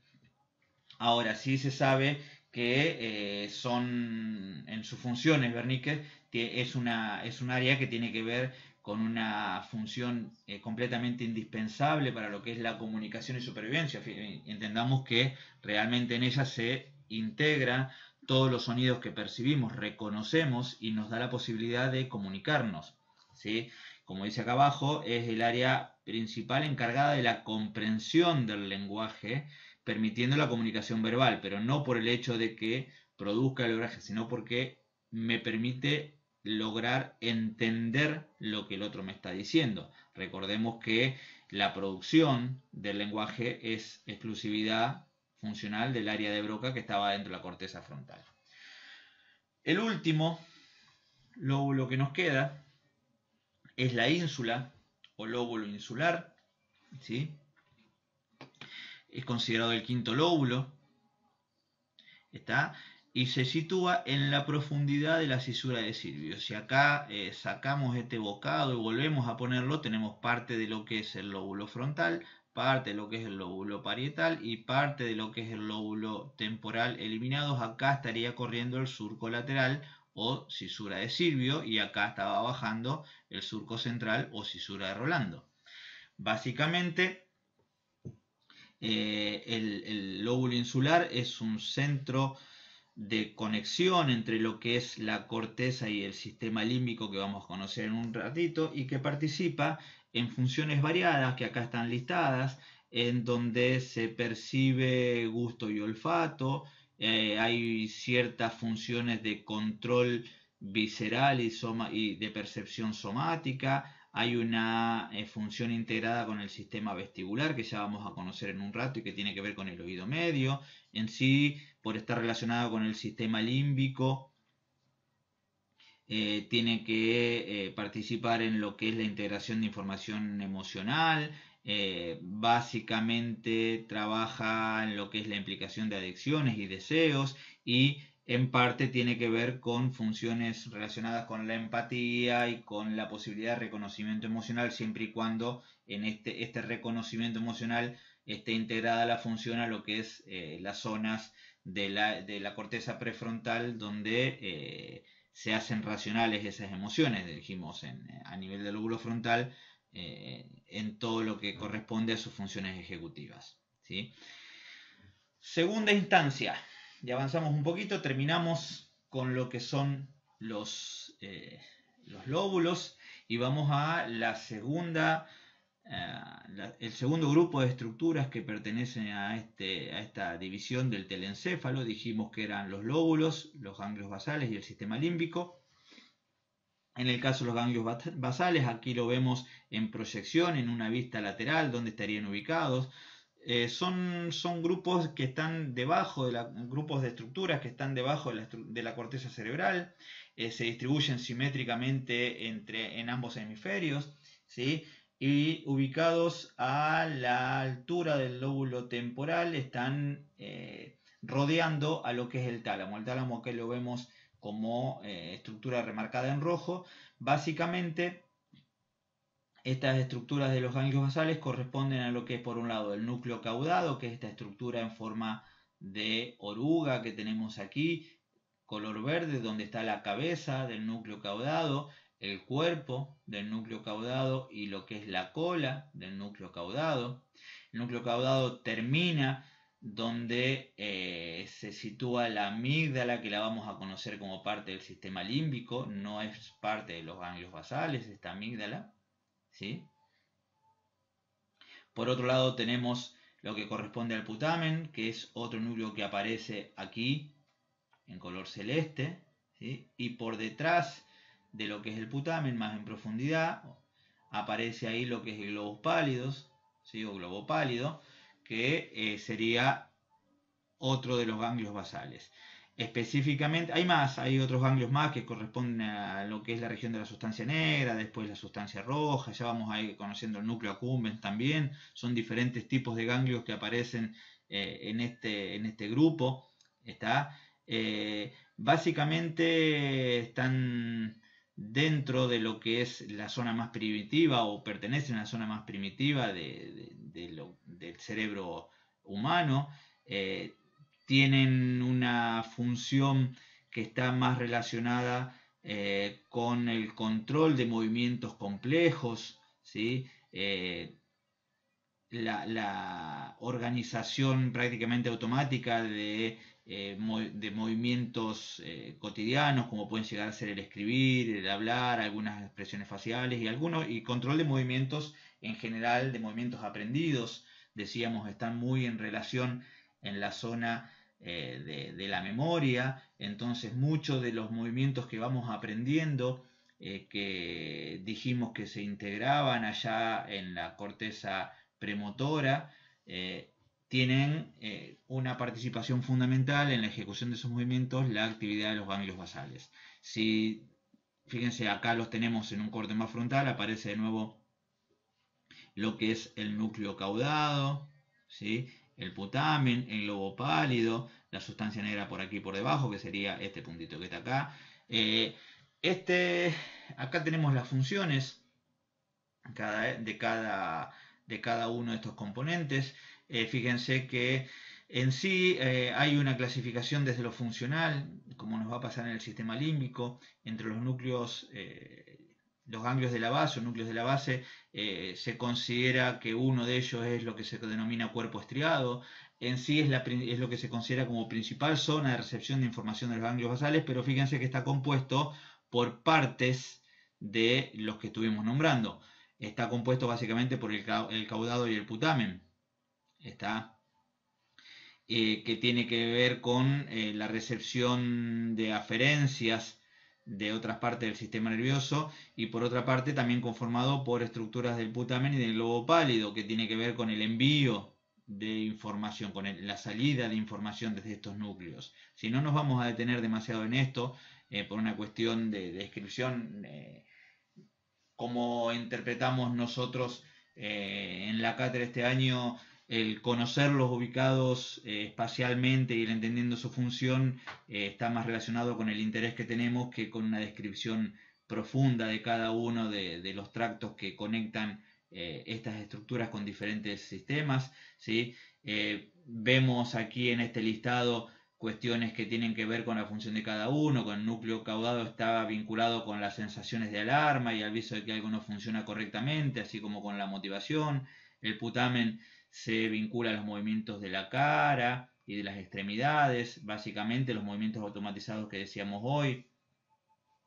Ahora sí se sabe que son en sus funciones, Wernicke es un área que tiene que ver con una función completamente indispensable para lo que es la comunicación y supervivencia. Entendamos que realmente en ella se integra todos los sonidos que percibimos, reconocemos y nos da la posibilidad de comunicarnos, ¿sí? Como dice acá abajo, es el área principal encargada de la comprensión del lenguaje, permitiendo la comunicación verbal, pero no por el hecho de que produzca el lenguaje, sino porque me permite lograr entender lo que el otro me está diciendo. Recordemos que la producción del lenguaje es exclusividad funcional del área de Broca que estaba dentro de la corteza frontal. El último lóbulo que nos queda es la ínsula o lóbulo insular, ¿sí? Es considerado el quinto lóbulo. ¿Está? Y se sitúa en la profundidad de la cisura de Silvio. Si acá sacamos este bocado y volvemos a ponerlo, tenemos parte de lo que es el lóbulo frontal, parte de lo que es el lóbulo parietal y parte de lo que es el lóbulo temporal eliminados. Acá estaría corriendo el surco lateral o cisura de Silvio y acá estaba bajando el surco central o cisura de Rolando. Básicamente, el lóbulo insular es un centro de conexión entre lo que es la corteza y el sistema límbico que vamos a conocer en un ratito y que participa en funciones variadas que acá están listadas, en donde se percibe gusto y olfato, hay ciertas funciones de control visceral y de percepción somática, hay una función integrada con el sistema vestibular que ya vamos a conocer en un rato y que tiene que ver con el oído medio. En sí, por estar relacionado con el sistema límbico, tiene que participar en lo que es la integración de información emocional, básicamente trabaja en lo que es la implicación de adicciones y deseos y en parte tiene que ver con funciones relacionadas con la empatía y con la posibilidad de reconocimiento emocional, siempre y cuando en este reconocimiento emocional esté integrada la función a lo que es las zonas de la corteza prefrontal donde se hacen racionales esas emociones, dijimos, a nivel del lóbulo frontal, en todo lo que corresponde a sus funciones ejecutivas. ¿Sí? Segunda instancia, ya avanzamos un poquito, terminamos con lo que son los lóbulos y vamos a la segunda el segundo grupo de estructuras que pertenecen a esta división del telencéfalo. Dijimos que eran los lóbulos, los ganglios basales y el sistema límbico. En el caso de los ganglios basales, aquí lo vemos en proyección, en una vista lateral, donde estarían ubicados. Son grupos que están debajo grupos de estructuras que están debajo de la corteza cerebral, se distribuyen simétricamente en ambos hemisferios, ¿sí? Y ubicados a la altura del lóbulo temporal están rodeando a lo que es el tálamo. El tálamo que lo vemos como estructura remarcada en rojo. Básicamente, estas estructuras de los ganglios basales corresponden a lo que es por un lado el núcleo caudado, que es esta estructura en forma de oruga que tenemos aquí, color verde, donde está la cabeza del núcleo caudado, el cuerpo del núcleo caudado y lo que es la cola del núcleo caudado. El núcleo caudado termina donde se sitúa la amígdala, que la vamos a conocer como parte del sistema límbico, no es parte de los ganglios basales esta amígdala, ¿sí? Por otro lado tenemos lo que corresponde al putamen, que es otro núcleo que aparece aquí en color celeste, ¿sí? Y por detrás de lo que es el putamen, más en profundidad, aparece ahí lo que es el globus pálidos, ¿sí? O globo pálido, que sería otro de los ganglios basales. Específicamente, hay otros ganglios más que corresponden a lo que es la región de la sustancia negra, después la sustancia roja, ya vamos a ir conociendo el núcleo accumbens también, son diferentes tipos de ganglios que aparecen en este grupo, ¿está? Básicamente están dentro de lo que es la zona más primitiva o pertenecen a la zona más primitiva del cerebro humano. Tienen una función que está más relacionada con el control de movimientos complejos, ¿sí? La organización prácticamente automática de movimientos cotidianos, como pueden llegar a ser el escribir, el hablar, algunas expresiones faciales y control de movimientos en general, de movimientos aprendidos, decíamos, están muy en relación en la zona de la memoria. Entonces muchos de los movimientos que vamos aprendiendo, que dijimos que se integraban allá en la corteza premotora, tienen una participación fundamental en la ejecución de esos movimientos, la actividad de los ganglios basales. Si, fíjense, acá los tenemos en un corte más frontal, aparece de nuevo lo que es el núcleo caudado, ¿sí? el putamen, el globo pálido, la sustancia negra por aquí por debajo, que sería este puntito que está acá. Acá tenemos las funciones de cada uno de estos componentes. Fíjense que en sí hay una clasificación desde lo funcional, como nos va a pasar en el sistema límbico, entre los núcleos, los ganglios de la base o núcleos de la base. Se considera que uno de ellos es lo que se denomina cuerpo estriado. En sí es lo que se considera como principal zona de recepción de información de los ganglios basales, pero fíjense que está compuesto por partes de los que estuvimos nombrando. Está compuesto básicamente por el caudado y el putamen. Que tiene que ver con la recepción de aferencias de otras partes del sistema nervioso, y por otra parte también conformado por estructuras del putamen y del globo pálido, que tiene que ver con el envío de información, con la salida de información desde estos núcleos. Si no nos vamos a detener demasiado en esto, por una cuestión de descripción, cómo interpretamos nosotros en la cátedra este año el conocerlos ubicados espacialmente y el entendiendo su función, está más relacionado con el interés que tenemos que con una descripción profunda de cada uno de los tractos que conectan estas estructuras con diferentes sistemas, ¿sí? Vemos aquí en este listado cuestiones que tienen que ver con la función de cada uno. Con el núcleo caudado está vinculado con las sensaciones de alarma y aviso de que algo no funciona correctamente, así como con la motivación. El putamen se vincula a los movimientos de la cara y de las extremidades, básicamente los movimientos automatizados que decíamos hoy.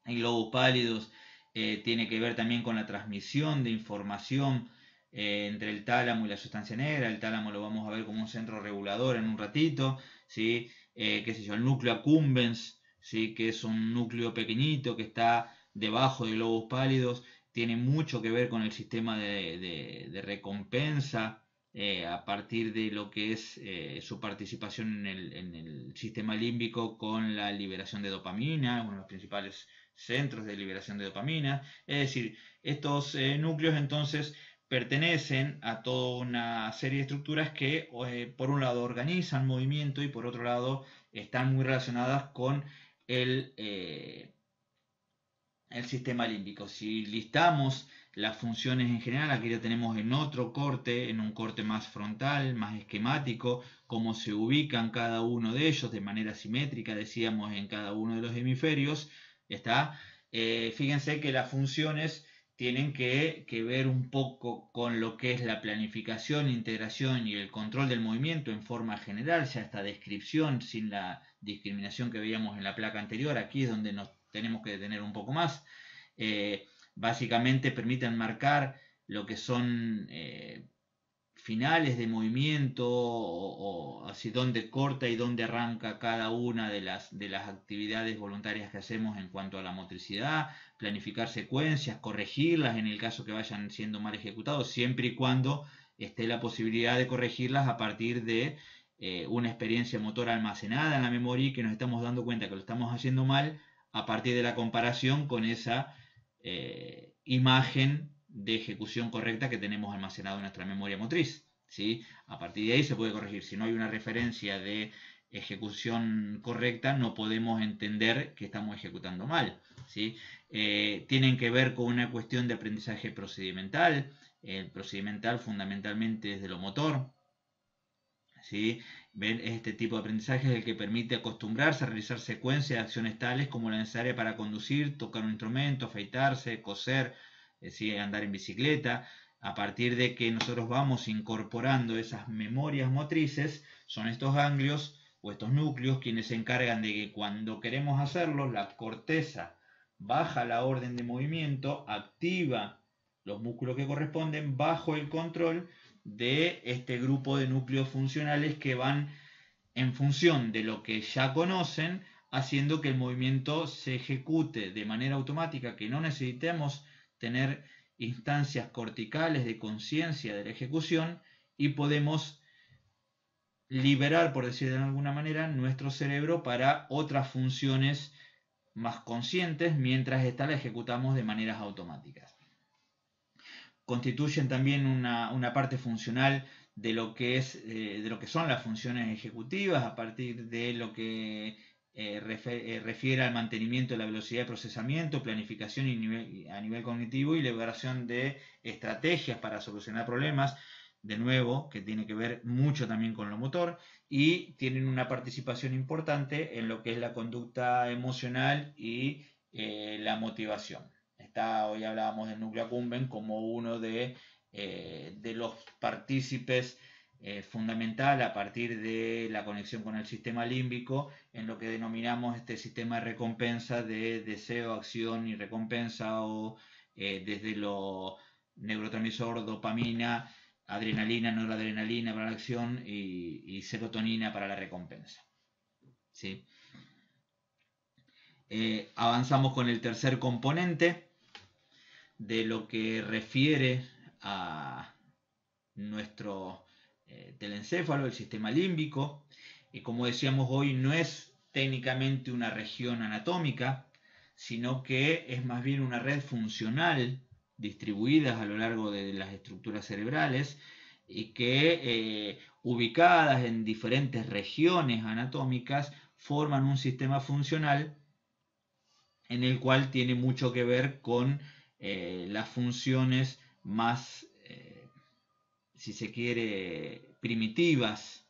El globos pálidos tiene que ver también con la transmisión de información entre el tálamo y la sustancia negra. El tálamo lo vamos a ver como un centro regulador en un ratito, ¿sí? Qué sé yo, el núcleo accumbens, ¿sí? Que es un núcleo pequeñito que está debajo de globos pálidos, tiene mucho que ver con el sistema de recompensa, a partir de lo que es su participación en el sistema límbico con la liberación de dopamina, uno de los principales centros de liberación de dopamina. Es decir, estos núcleos entonces pertenecen a toda una serie de estructuras que por un lado organizan movimiento y por otro lado están muy relacionadas con el sistema límbico. Si listamos las funciones en general, aquí lo tenemos en otro corte, en un corte más frontal, más esquemático, cómo se ubican cada uno de ellos de manera simétrica, decíamos, en cada uno de los hemisferios. Fíjense que las funciones tienen que ver un poco con lo que es la planificación, integración y el control del movimiento en forma general, ya esta descripción sin la discriminación que veíamos en la placa anterior. Aquí es donde nos tenemos que detener un poco más. Básicamente permiten marcar lo que son finales de movimiento o así dónde corta y dónde arranca cada una de las actividades voluntarias que hacemos en cuanto a la motricidad, planificar secuencias, corregirlas en el caso que vayan siendo mal ejecutados, siempre y cuando esté la posibilidad de corregirlas a partir de una experiencia motora almacenada en la memoria y que nos estamos dando cuenta que lo estamos haciendo mal a partir de la comparación con esa imagen de ejecución correcta que tenemos almacenado en nuestra memoria motriz, ¿sí? A partir de ahí se puede corregir. Si no hay una referencia de ejecución correcta, no podemos entender que estamos ejecutando mal, ¿sí? Tienen que ver con una cuestión de aprendizaje procedimental. El procedimental fundamentalmente es de lo motor, ¿sí? Ven, este tipo de aprendizaje es el que permite acostumbrarse a realizar secuencias de acciones tales como la necesaria para conducir, tocar un instrumento, afeitarse, coser, ¿sí? Andar en bicicleta. A partir de que nosotros vamos incorporando esas memorias motrices, son estos ganglios o estos núcleos quienes se encargan de que cuando queremos hacerlo, la corteza baja la orden de movimiento, activa los músculos que corresponden bajo el control de este grupo de núcleos funcionales que van en función de lo que ya conocen, haciendo que el movimiento se ejecute de manera automática, que no necesitemos tener instancias corticales de conciencia de la ejecución y podemos liberar, por decirlo de alguna manera, nuestro cerebro para otras funciones más conscientes mientras esta la ejecutamos de maneras automáticas. Constituyen también una parte funcional de lo que son las funciones ejecutivas, a partir de lo que refiere al mantenimiento de la velocidad de procesamiento, planificación a nivel cognitivo y elaboración de estrategias para solucionar problemas, de nuevo, que tiene que ver mucho también con lo motor, y tienen una participación importante en lo que es la conducta emocional y la motivación. Hoy hablábamos del núcleo accumbens como uno de los partícipes fundamental a partir de la conexión con el sistema límbico en lo que denominamos este sistema de recompensa de deseo, acción y recompensa, o desde lo neurotransmisor, dopamina, adrenalina, noradrenalina para la acción y serotonina para la recompensa. ¿Sí? Avanzamos con el tercer componente de lo que refiere a nuestro telencéfalo, el sistema límbico. Y como decíamos hoy, no es técnicamente una región anatómica, sino que es más bien una red funcional distribuidas a lo largo de las estructuras cerebrales y que ubicadas en diferentes regiones anatómicas forman un sistema funcional en el cual tiene mucho que ver con las funciones más, si se quiere, primitivas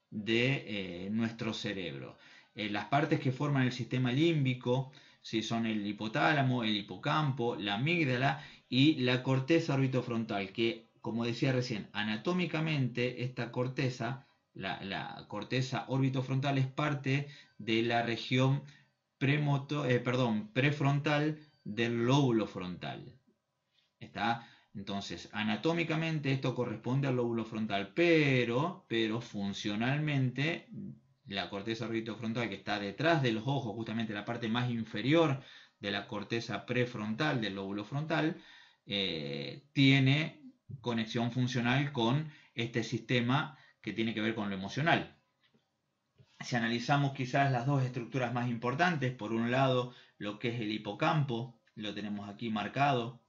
de nuestro cerebro. Las partes que forman el sistema límbico, si son el hipotálamo, el hipocampo, la amígdala y la corteza orbitofrontal, que, como decía recién, anatómicamente esta corteza, la corteza orbitofrontal, es parte de la región prefrontal del lóbulo frontal. ¿Está? Entonces, anatómicamente esto corresponde al lóbulo frontal, pero funcionalmente la corteza orbitofrontal, que está detrás de los ojos, justamente la parte más inferior de la corteza prefrontal del lóbulo frontal, tiene conexión funcional con este sistema que tiene que ver con lo emocional. Si analizamos quizás las dos estructuras más importantes, por un lado lo que es el hipocampo, lo tenemos aquí marcado,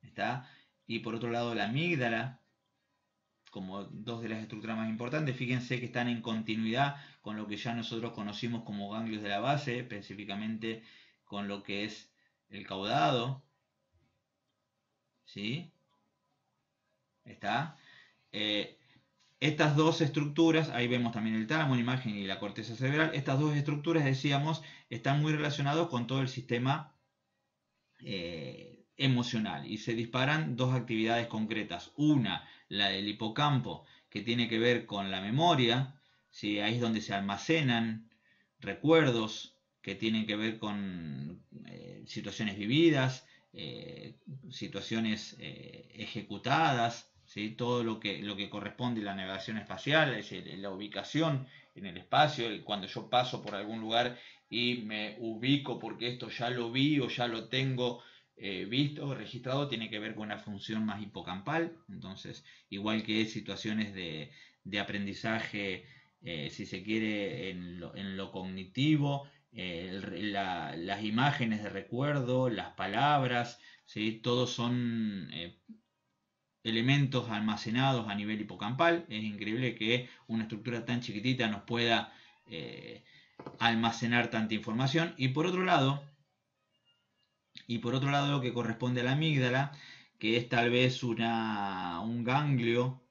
¿está? Y por otro lado la amígdala, como dos de las estructuras más importantes. Fíjense que están en continuidad con lo que ya nosotros conocimos como ganglios de la base, específicamente con lo que es el caudado, ¿sí? ¿Está? Estas dos estructuras, ahí vemos también el tálamo en imagen y la corteza cerebral, estas dos estructuras, decíamos, están muy relacionados con todo el sistema emocional y se disparan dos actividades concretas. Una, la del hipocampo, que tiene que ver con la memoria, ¿sí? Ahí es donde se almacenan recuerdos que tienen que ver con situaciones vividas, situaciones ejecutadas, ¿sí? Todo lo que corresponde a la navegación espacial, es decir, la ubicación en el espacio, cuando yo paso por algún lugar y me ubico porque esto ya lo vi o ya lo tengo visto, registrado, tiene que ver con una función más hipocampal. Entonces, igual que situaciones de aprendizaje, si se quiere, en lo cognitivo, las imágenes de recuerdo, las palabras, ¿sí? Todos son elementos almacenados a nivel hipocampal. Es increíble que una estructura tan chiquitita nos pueda almacenar tanta información. Y por otro lado, lo que corresponde a la amígdala, que es tal vez un ganglio,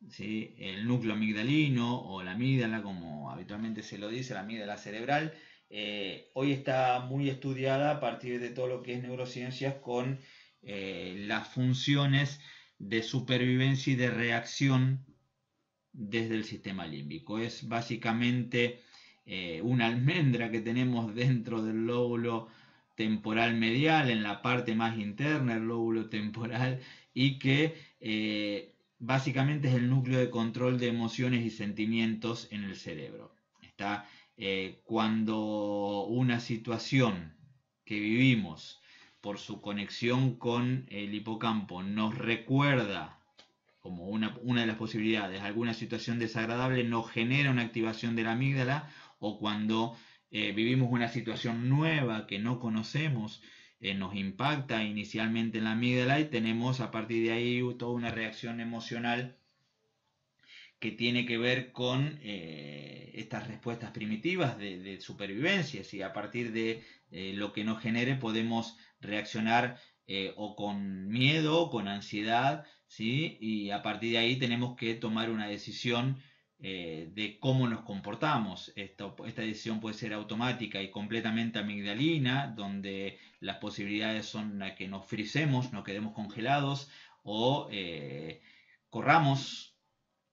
¿sí? El núcleo amigdalino o la amígdala, como habitualmente se lo dice, la amígdala cerebral, hoy está muy estudiada a partir de todo lo que es neurociencias con las funciones de supervivencia y de reacción desde el sistema límbico. Es básicamente una almendra que tenemos dentro del lóbulo temporal medial, en la parte más interna del lóbulo temporal, y que básicamente es el núcleo de control de emociones y sentimientos en el cerebro. Está cuando una situación que vivimos por su conexión con el hipocampo nos recuerda como una de las posibilidades, alguna situación desagradable, nos genera una activación de la amígdala, o cuando vivimos una situación nueva que no conocemos, nos impacta inicialmente en la amígdala y tenemos a partir de ahí toda una reacción emocional que tiene que ver con estas respuestas primitivas de supervivencia. Y a partir de lo que nos genere podemos reaccionar o con miedo o con ansiedad, ¿sí? Y a partir de ahí tenemos que tomar una decisión de cómo nos comportamos. Esta decisión puede ser automática y completamente amigdalina, donde las posibilidades son a que nos frisemos, nos quedemos congelados o corramos,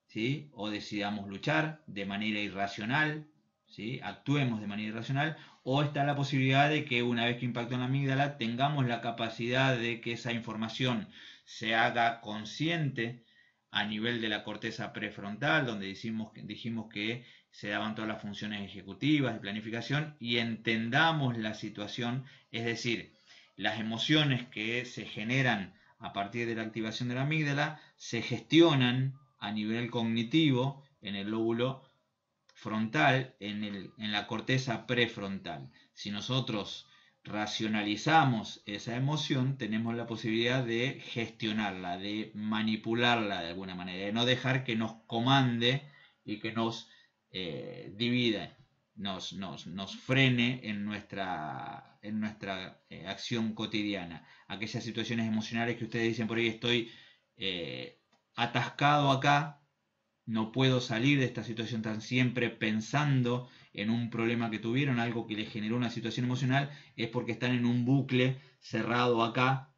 ¿sí? O decidamos luchar de manera irracional, ¿sí? Actuemos de manera irracional, o está la posibilidad de que una vez que impactó en la amígdala tengamos la capacidad de que esa información se haga consciente a nivel de la corteza prefrontal, donde dijimos que se daban todas las funciones ejecutivas de planificación, y entendamos la situación, es decir, las emociones que se generan a partir de la activación de la amígdala se gestionan a nivel cognitivo en el lóbulo frontal, en la corteza prefrontal. Si nosotros racionalizamos esa emoción, tenemos la posibilidad de gestionarla, de manipularla de alguna manera, de no dejar que nos comande y que nos divida, nos frene en nuestra acción cotidiana. Aquellas situaciones emocionales que ustedes dicen por ahí, estoy atascado acá, no puedo salir de esta situación, tan siempre pensando en un problema que tuvieron, algo que les generó una situación emocional, es porque están en un bucle cerrado acá,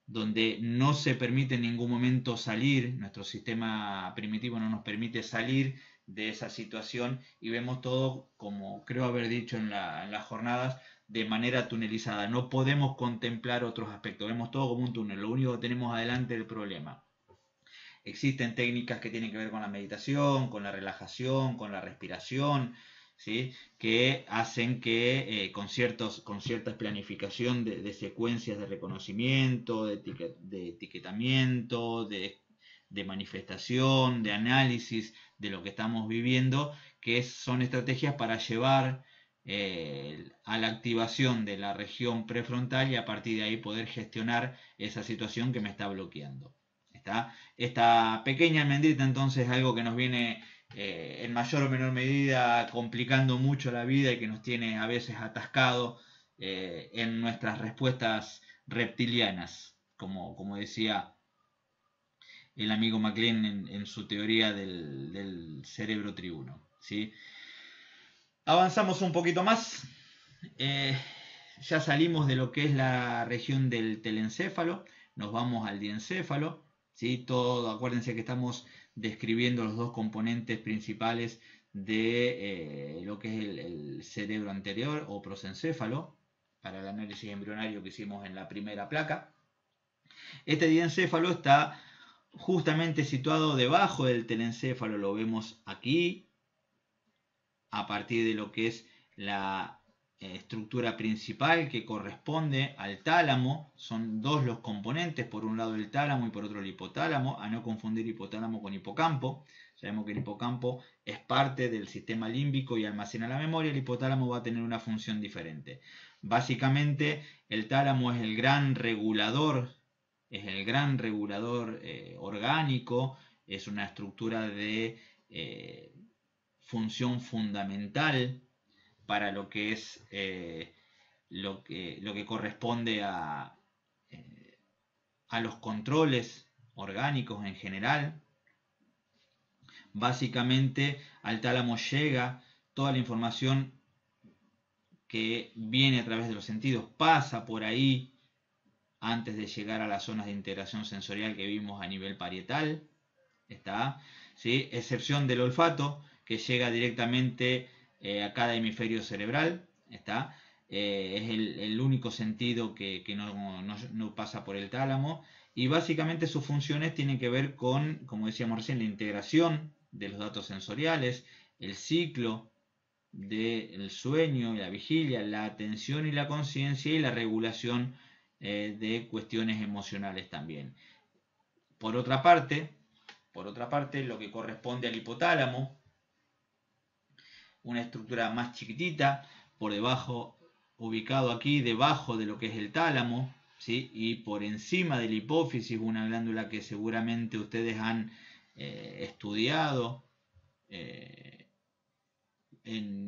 donde no se permite en ningún momento salir, nuestro sistema primitivo no nos permite salir de esa situación, y vemos todo, como creo haber dicho en las jornadas, de manera tunelizada. No podemos contemplar otros aspectos, vemos todo como un túnel, lo único que tenemos adelante es el problema. Existen técnicas que tienen que ver con la meditación, con la relajación, con la respiración, ¿sí? Que hacen que con cierta planificación de secuencias de reconocimiento, de etiquetamiento, de manifestación, de análisis de lo que estamos viviendo, que son estrategias para llevar a la activación de la región prefrontal y a partir de ahí poder gestionar esa situación que me está bloqueando. Esta pequeña almendrita entonces es algo que nos viene en mayor o menor medida complicando mucho la vida y que nos tiene a veces atascado en nuestras respuestas reptilianas, como decía el amigo MacLean en su teoría del cerebro triuno, ¿sí? Avanzamos un poquito más. Ya salimos de lo que es la región del telencéfalo, nos vamos al diencéfalo, ¿sí? Todo, acuérdense que estamos describiendo los dos componentes principales de lo que es el cerebro anterior o prosencéfalo, para el análisis embrionario que hicimos en la primera placa. Este diencéfalo está justamente situado debajo del telencéfalo, lo vemos aquí, a partir de lo que es la estructura principal que corresponde al tálamo. Son dos los componentes, por un lado el tálamo y por otro el hipotálamo, a no confundir hipotálamo con hipocampo. Sabemos que el hipocampo es parte del sistema límbico y almacena la memoria, el hipotálamo va a tener una función diferente. Básicamente el tálamo es el gran regulador, orgánico, es una estructura de función fundamental para lo que es lo que corresponde a los controles orgánicos en general. Básicamente al tálamo llega toda la información que viene a través de los sentidos, pasa por ahí antes de llegar a las zonas de integración sensorial que vimos a nivel parietal, ¿está? ¿Sí? Excepción del olfato, que llega directamente a cada hemisferio cerebral, ¿está? Es el único sentido que no pasa por el tálamo, y básicamente sus funciones tienen que ver con, como decíamos recién, la integración de los datos sensoriales, el ciclo del sueño y la vigilia, la atención y la conciencia, y la regulación de cuestiones emocionales también. Por otra parte, lo que corresponde al hipotálamo, una estructura más chiquitita, por debajo, ubicado aquí debajo de lo que es el tálamo, ¿sí? Y por encima de la hipófisis, una glándula que seguramente ustedes han estudiado en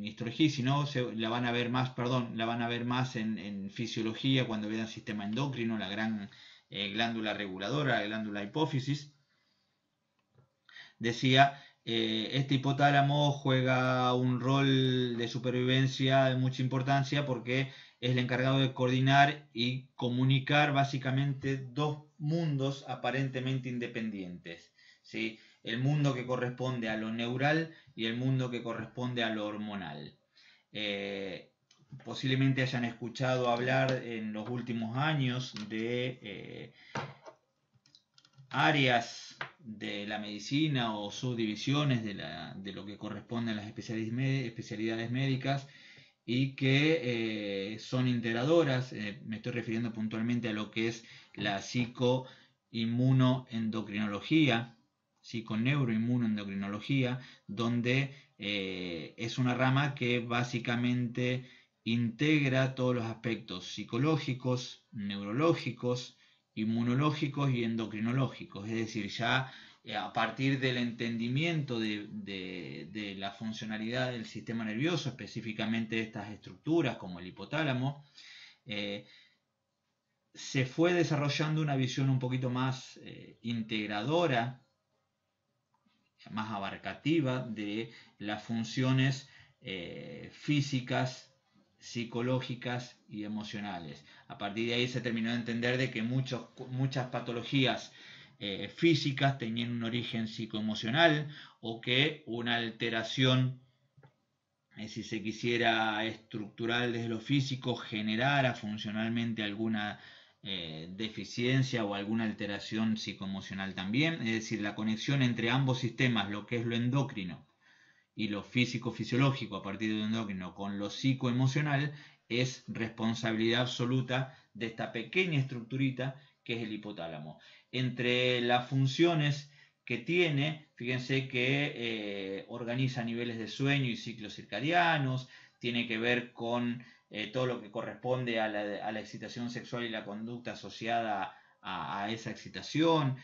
histología, sino la van a ver más, la van a ver más en fisiología cuando vean sistema endocrino, la gran glándula reguladora, la glándula hipófisis. Decía, este hipotálamo juega un rol de supervivencia de mucha importancia porque es el encargado de coordinar y comunicar básicamente dos mundos aparentemente independientes, ¿sí? El mundo que corresponde a lo neural y el mundo que corresponde a lo hormonal. Posiblemente hayan escuchado hablar en los últimos años de áreas de la medicina o subdivisiones de lo que corresponde a las especialidades médicas y que son integradoras. Me estoy refiriendo puntualmente a lo que es la psicoinmunoendocrinología, psiconeuroinmunoendocrinología, donde es una rama que básicamente integra todos los aspectos psicológicos, neurológicos, inmunológicos y endocrinológicos, es decir, ya a partir del entendimiento de la funcionalidad del sistema nervioso, específicamente de estas estructuras como el hipotálamo, se fue desarrollando una visión un poquito más integradora, más abarcativa de las funciones físicas, psicológicas y emocionales. A partir de ahí se terminó de entender de que muchas patologías físicas tenían un origen psicoemocional o que una alteración, si se quisiera, estructural desde lo físico generara funcionalmente alguna deficiencia o alguna alteración psicoemocional también. Es decir, la conexión entre ambos sistemas, lo que es lo endocrino y lo físico-fisiológico a partir de lo endocrino con lo psicoemocional, es responsabilidad absoluta de esta pequeña estructurita que es el hipotálamo. Entre las funciones que tiene, fíjense que organiza niveles de sueño y ciclos circadianos, tiene que ver con todo lo que corresponde a la excitación sexual y la conducta asociada a esa excitación,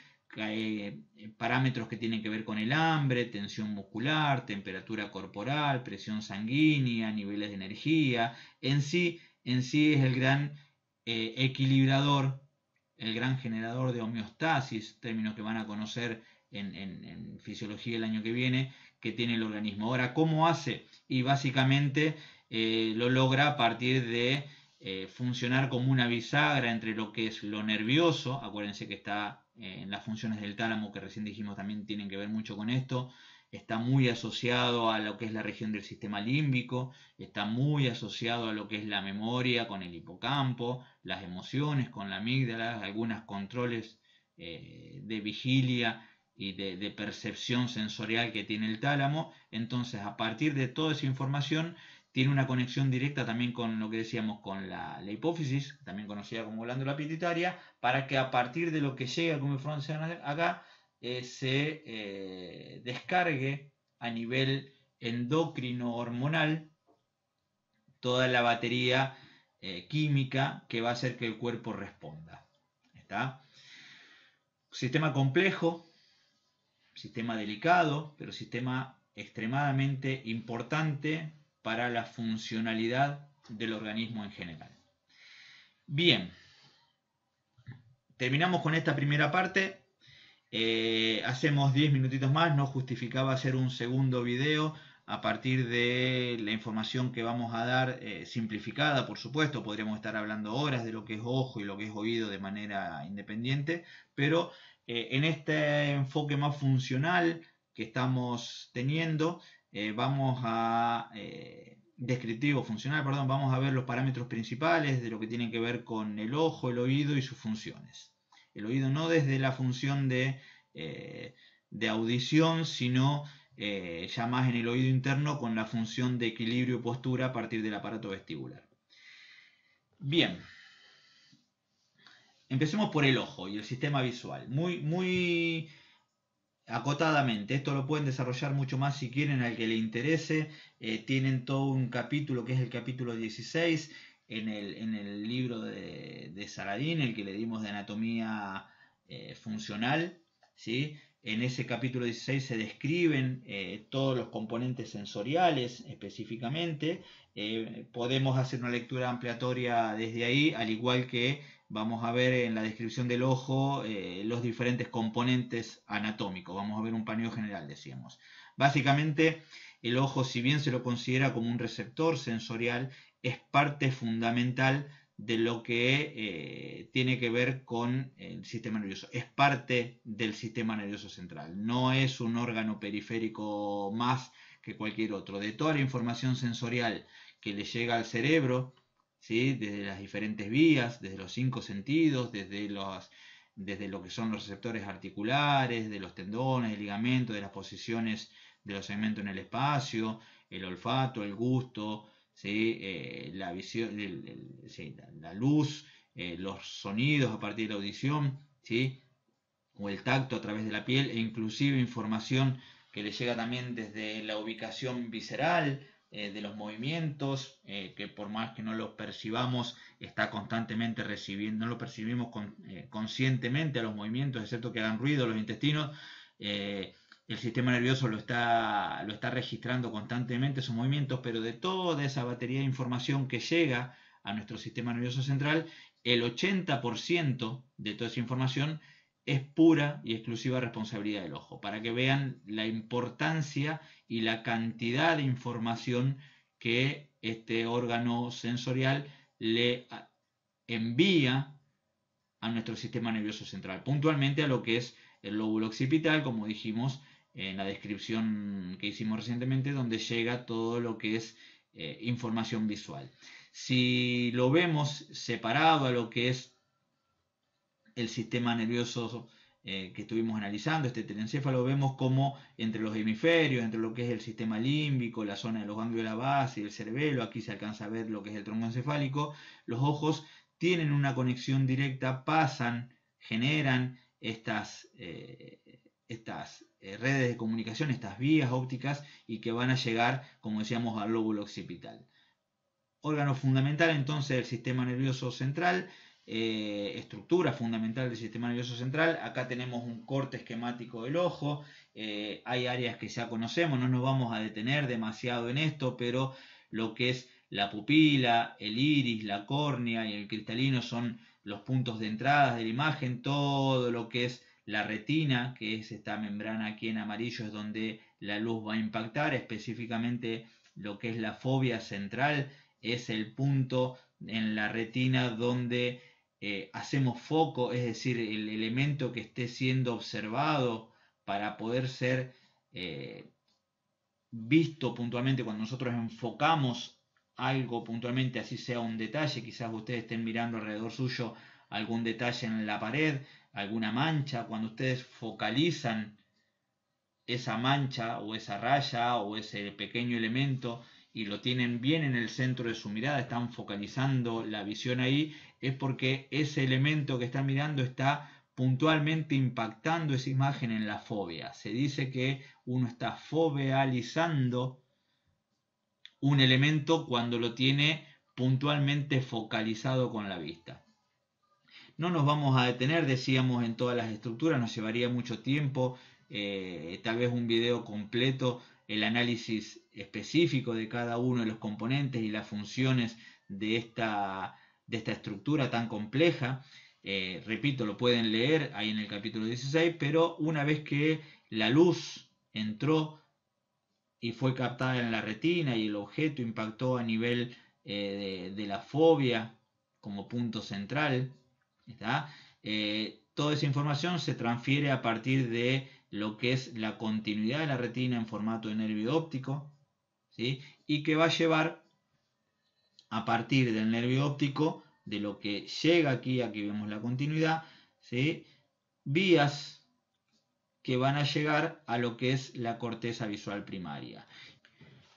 parámetros que tienen que ver con el hambre, tensión muscular, temperatura corporal, presión sanguínea, niveles de energía. En sí es el gran equilibrador, el gran generador de homeostasis, términos que van a conocer en fisiología el año que viene, que tiene el organismo. Ahora, ¿cómo hace? Y básicamente lo logra a partir de funcionar como una bisagra entre lo que es lo nervioso. Acuérdense que está en las funciones del tálamo, que recién dijimos también tienen que ver mucho con esto. Está muy asociado a lo que es la región del sistema límbico, está muy asociado a lo que es la memoria con el hipocampo, las emociones con la amígdala, algunos controles de vigilia y de percepción sensorial que tiene el tálamo. Entonces, a partir de toda esa información, tiene una conexión directa también con lo que decíamos, con la hipófisis, también conocida como glándula pituitaria, para que a partir de lo que llega como información acá, se descargue a nivel endocrino hormonal toda la batería química que va a hacer que el cuerpo responda. ¿Está? Sistema complejo, sistema delicado, pero sistema extremadamente importante para la funcionalidad del organismo en general. Bien, terminamos con esta primera parte. Hacemos 10 minutitos más, no justificaba hacer un segundo video a partir de la información que vamos a dar, simplificada por supuesto. Podríamos estar hablando horas de lo que es ojo y lo que es oído de manera independiente, pero en este enfoque más funcional que estamos teniendo, vamos a descriptivo funcional, perdón, vamos a ver los parámetros principales de lo que tienen que ver con el ojo, el oído y sus funciones. El oído no desde la función de audición, sino ya más en el oído interno con la función de equilibrio y postura a partir del aparato vestibular. Bien, empecemos por el ojo y el sistema visual. Muy acotadamente, esto lo pueden desarrollar mucho más si quieren, al que le interese. Tienen todo un capítulo que es el capítulo 16 en el libro de Saladín, el que le dimos de anatomía funcional, ¿sí? En ese capítulo 16 se describen todos los componentes sensoriales específicamente. Podemos hacer una lectura ampliatoria desde ahí, al igual que vamos a ver en la descripción del ojo los diferentes componentes anatómicos. Vamos a ver un paneo general, decíamos. Básicamente, el ojo, si bien se lo considera como un receptor sensorial, es parte fundamental de lo que tiene que ver con el sistema nervioso. Es parte del sistema nervioso central. No es un órgano periférico más que cualquier otro. De toda la información sensorial que le llega al cerebro, ¿sí? Desde las diferentes vías, desde los 5 sentidos, desde lo que son los receptores articulares, de los tendones, el ligamento, de las posiciones de los segmentos en el espacio, el olfato, el gusto, ¿sí? La visión, sí, la luz, los sonidos a partir de la audición, ¿sí? O el tacto a través de la piel, e inclusive información que le llega también desde la ubicación visceral, de los movimientos, que por más que no los percibamos, está constantemente recibiendo, no lo percibimos conscientemente a los movimientos, excepto que hagan ruido los intestinos. El sistema nervioso lo está registrando constantemente esos movimientos, pero de toda esa batería de información que llega a nuestro sistema nervioso central, el 80% de toda esa información es pura y exclusiva responsabilidad del ojo, para que vean la importancia y la cantidad de información que este órgano sensorial le envía a nuestro sistema nervioso central, puntualmente a lo que es el lóbulo occipital, como dijimos en la descripción que hicimos recientemente, donde llega todo lo que es información visual. Si lo vemos separado a lo que es el sistema nervioso que estuvimos analizando, este telencéfalo, vemos como entre los hemisferios, entre lo que es el sistema límbico, la zona de los ganglios de la base y el cerebelo, aquí se alcanza a ver lo que es el tronco encefálico, los ojos tienen una conexión directa, generan estas redes de comunicación, estas vías ópticas, y que van a llegar, como decíamos, al lóbulo occipital. Órgano fundamental entonces del sistema nervioso central, estructura fundamental del sistema nervioso central. Acá tenemos un corte esquemático del ojo. Hay áreas que ya conocemos, no nos vamos a detener demasiado en esto, pero lo que es la pupila, el iris, la córnea y el cristalino son los puntos de entrada de la imagen. Todo lo que es la retina, que es esta membrana aquí en amarillo, es donde la luz va a impactar, específicamente lo que es la fobia central, es el punto en la retina donde hacemos foco, es decir, el elemento que esté siendo observado para poder ser visto puntualmente. Cuando nosotros enfocamos algo puntualmente, así sea un detalle, quizás ustedes estén mirando alrededor suyo algún detalle en la pared, alguna mancha, cuando ustedes focalizan esa mancha o esa raya o ese pequeño elemento y lo tienen bien en el centro de su mirada, están focalizando la visión ahí, es porque ese elemento que están mirando está puntualmente impactando esa imagen en la fobia. Se dice que uno está fovealizando un elemento cuando lo tiene puntualmente focalizado con la vista. No nos vamos a detener, decíamos, en todas las estructuras, nos llevaría mucho tiempo, tal vez un video completo, el análisis específico de cada uno de los componentes y las funciones de esta estructura tan compleja. Repito, lo pueden leer ahí en el capítulo 16, pero una vez que la luz entró y fue captada en la retina y el objeto impactó a nivel de la fobia como punto central, toda esa información se transfiere a partir de lo que es la continuidad de la retina en formato de nervio óptico, ¿sí? Y que va a llevar a partir del nervio óptico, de lo que llega aquí vemos la continuidad, ¿sí? Vías que van a llegar a lo que es la corteza visual primaria.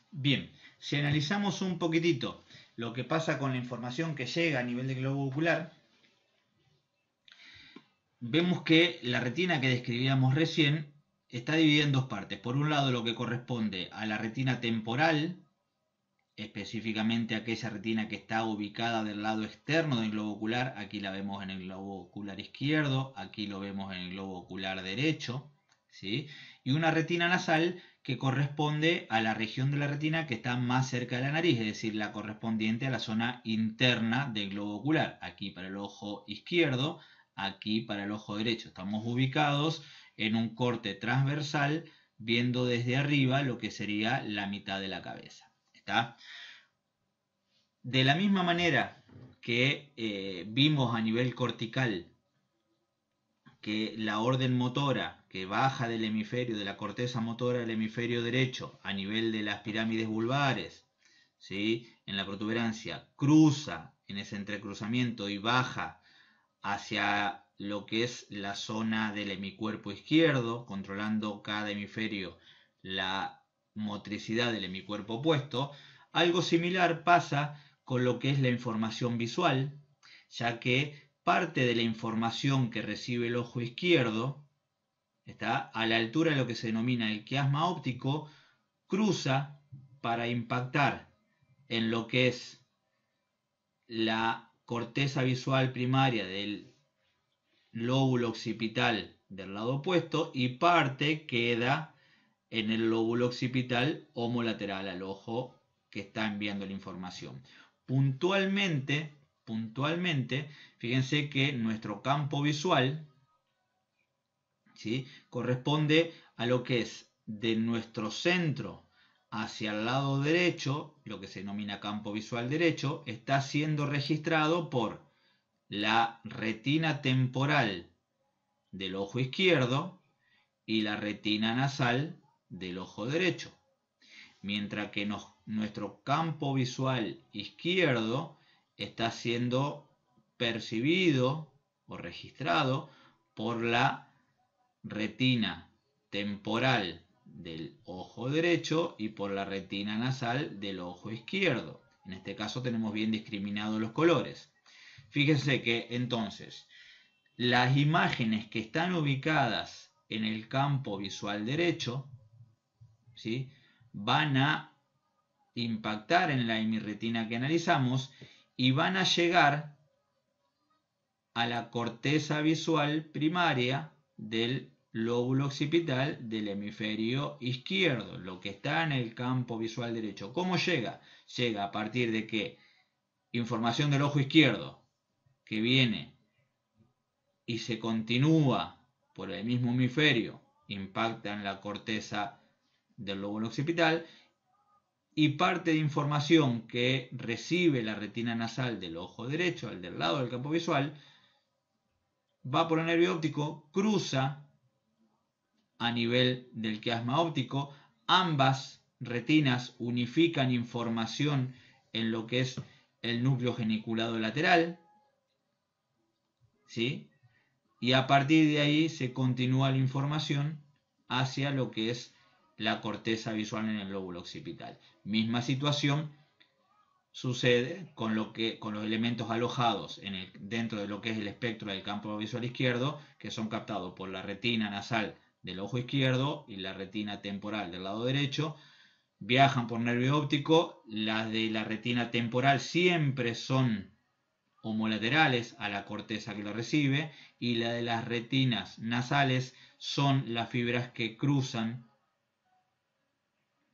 Bien, si analizamos un poquitito lo que pasa con la información que llega a nivel de globo ocular, vemos que la retina que describíamos recién está dividida en dos partes. Por un lado, lo que corresponde a la retina temporal, específicamente aquella retina que está ubicada del lado externo del globo ocular. Aquí la vemos en el globo ocular izquierdo, aquí lo vemos en el globo ocular derecho, ¿sí? Y una retina nasal que corresponde a la región de la retina que está más cerca de la nariz, es decir, la correspondiente a la zona interna del globo ocular. Aquí para el ojo izquierdo, aquí para el ojo derecho. Estamos ubicados en un corte transversal, viendo desde arriba lo que sería la mitad de la cabeza. ¿Está? De la misma manera que vimos a nivel cortical que la orden motora que baja del hemisferio, de la corteza motora del hemisferio derecho a nivel de las pirámides vulvares, ¿sí? En la protuberancia, cruza en ese entrecruzamiento y baja hacia lo que es la zona del hemicuerpo izquierdo, controlando cada hemisferio la motricidad del hemicuerpo opuesto. Algo similar pasa con lo que es la información visual, ya que parte de la información que recibe el ojo izquierdo está a la altura de lo que se denomina el quiasma óptico, cruza para impactar en lo que es la corteza visual primaria del lóbulo occipital del lado opuesto y parte queda en el lóbulo occipital homolateral al ojo que está enviando la información. Puntualmente, fíjense que nuestro campo visual, ¿sí?, corresponde a lo que es de nuestro centro hacia el lado derecho, lo que se denomina campo visual derecho, está siendo registrado por la retina temporal del ojo izquierdo y la retina nasal del ojo derecho. Mientras que nuestro campo visual izquierdo está siendo percibido o registrado por la retina temporal del ojo derecho y por la retina nasal del ojo izquierdo. En este caso tenemos bien discriminados los colores. Fíjense que entonces las imágenes que están ubicadas en el campo visual derecho, ¿sí?, van a impactar en la hemirretina que analizamos y van a llegar a la corteza visual primaria del lóbulo occipital del hemisferio izquierdo, lo que está en el campo visual derecho. ¿Cómo llega? Llega a partir de que información del ojo izquierdo que viene y se continúa por el mismo hemisferio, impacta en la corteza del lóbulo occipital, y parte de información que recibe la retina nasal del ojo derecho, al del lado del campo visual, va por el nervio óptico, cruza a nivel del quiasma óptico, ambas retinas unifican información en lo que es el núcleo geniculado lateral, ¿sí?, y a partir de ahí se continúa la información hacia lo que es la corteza visual en el lóbulo occipital. Misma situación sucede con los elementos alojados dentro de lo que es el espectro del campo visual izquierdo, que son captados por la retina nasal del ojo izquierdo y la retina temporal del lado derecho. Viajan por nervio óptico. Las de la retina temporal siempre son homolaterales a la corteza que lo recibe, y la de las retinas nasales son las fibras que cruzan,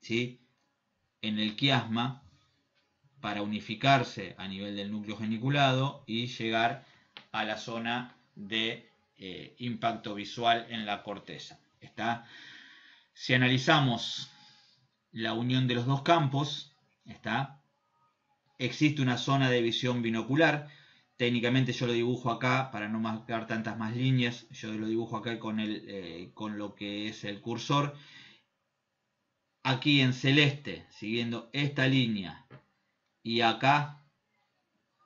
¿sí?, en el quiasma para unificarse a nivel del núcleo geniculado y llegar a la zona de impacto visual en la corteza. ¿Está? Si analizamos la unión de los dos campos, existe una zona de visión binocular. Técnicamente yo lo dibujo acá para no marcar tantas más líneas. Yo lo dibujo acá con lo que es el cursor. Aquí en celeste, siguiendo esta línea, y acá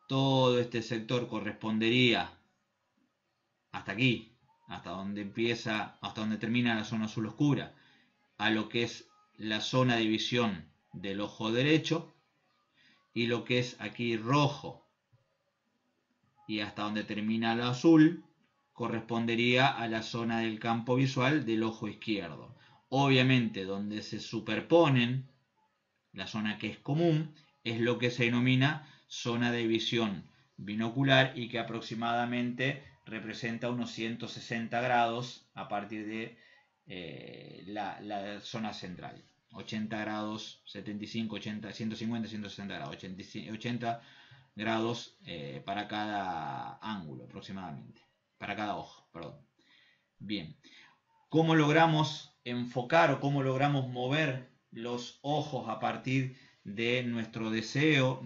todo este sector correspondería hasta aquí, hasta donde termina la zona azul oscura, a lo que es la zona de visión del ojo derecho, y lo que es aquí rojo y hasta donde termina el azul correspondería a la zona del campo visual del ojo izquierdo. Obviamente donde se superponen, la zona que es común, es lo que se denomina zona de visión binocular, y que aproximadamente representa unos 160 grados a partir de la zona central. 80 grados, 75, 80, 150, 160 grados, 80 grados para cada ángulo aproximadamente, para cada ojo, perdón. Bien, ¿cómo logramos enfocar o cómo logramos mover los ojos a partir de nuestro deseo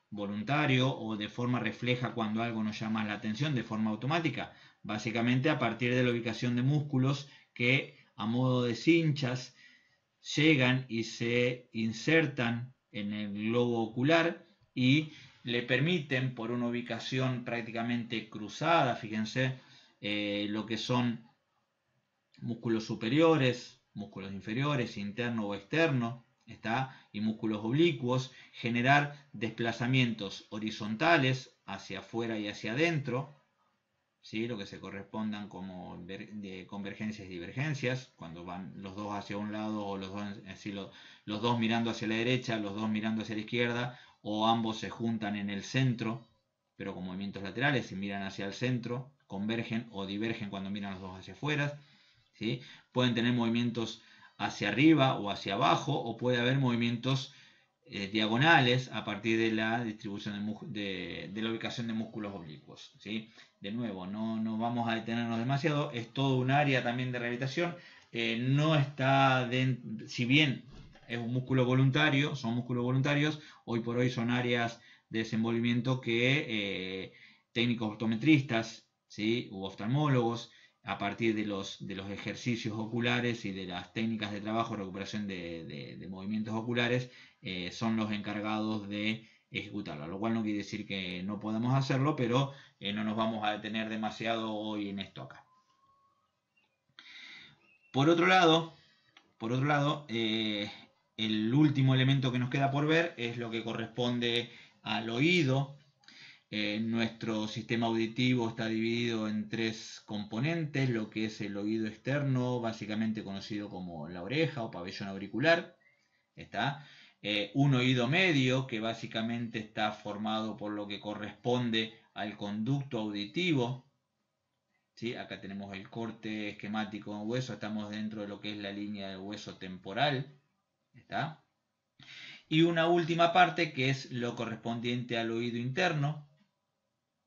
voluntario o de forma refleja cuando algo nos llama la atención de forma automática? Básicamente a partir de la ubicación de músculos que a modo de cinchas llegan y se insertan en el globo ocular y le permiten, por una ubicación prácticamente cruzada, fíjense, lo que son músculos superiores, músculos inferiores, interno o externo, y músculos oblicuos, generar desplazamientos horizontales hacia afuera y hacia adentro, ¿sí? Lo que se correspondan como de convergencias y divergencias, cuando van los dos hacia un lado o los dos mirando hacia la derecha, los dos mirando hacia la izquierda, o ambos se juntan en el centro, pero con movimientos laterales, si miran hacia el centro, convergen o divergen cuando miran los dos hacia afuera, ¿sí? Pueden tener movimientos hacia arriba o hacia abajo, o puede haber movimientos diagonales a partir de la distribución de la ubicación de músculos oblicuos, ¿sí? De nuevo, no vamos a detenernos demasiado, es todo un área también de rehabilitación, no está si bien es un músculo voluntario, son músculos voluntarios, hoy por hoy son áreas de desenvolvimiento que técnicos optometristas, ¿sí? U oftalmólogos, a partir de los ejercicios oculares y de las técnicas de trabajo, recuperación de movimientos oculares, son los encargados de ejecutarlo, lo cual no quiere decir que no podamos hacerlo, pero no nos vamos a detener demasiado hoy en esto acá. Por otro lado, el último elemento que nos queda por ver es lo que corresponde al oído. Nuestro sistema auditivo está dividido en tres componentes, lo que es el oído externo, básicamente conocido como la oreja o pabellón auricular, un oído medio, que básicamente está formado por lo que corresponde al conducto auditivo, ¿sí? Acá tenemos el corte esquemático en hueso, estamos dentro de lo que es la línea del hueso temporal, ¿está? Y una última parte que es lo correspondiente al oído interno,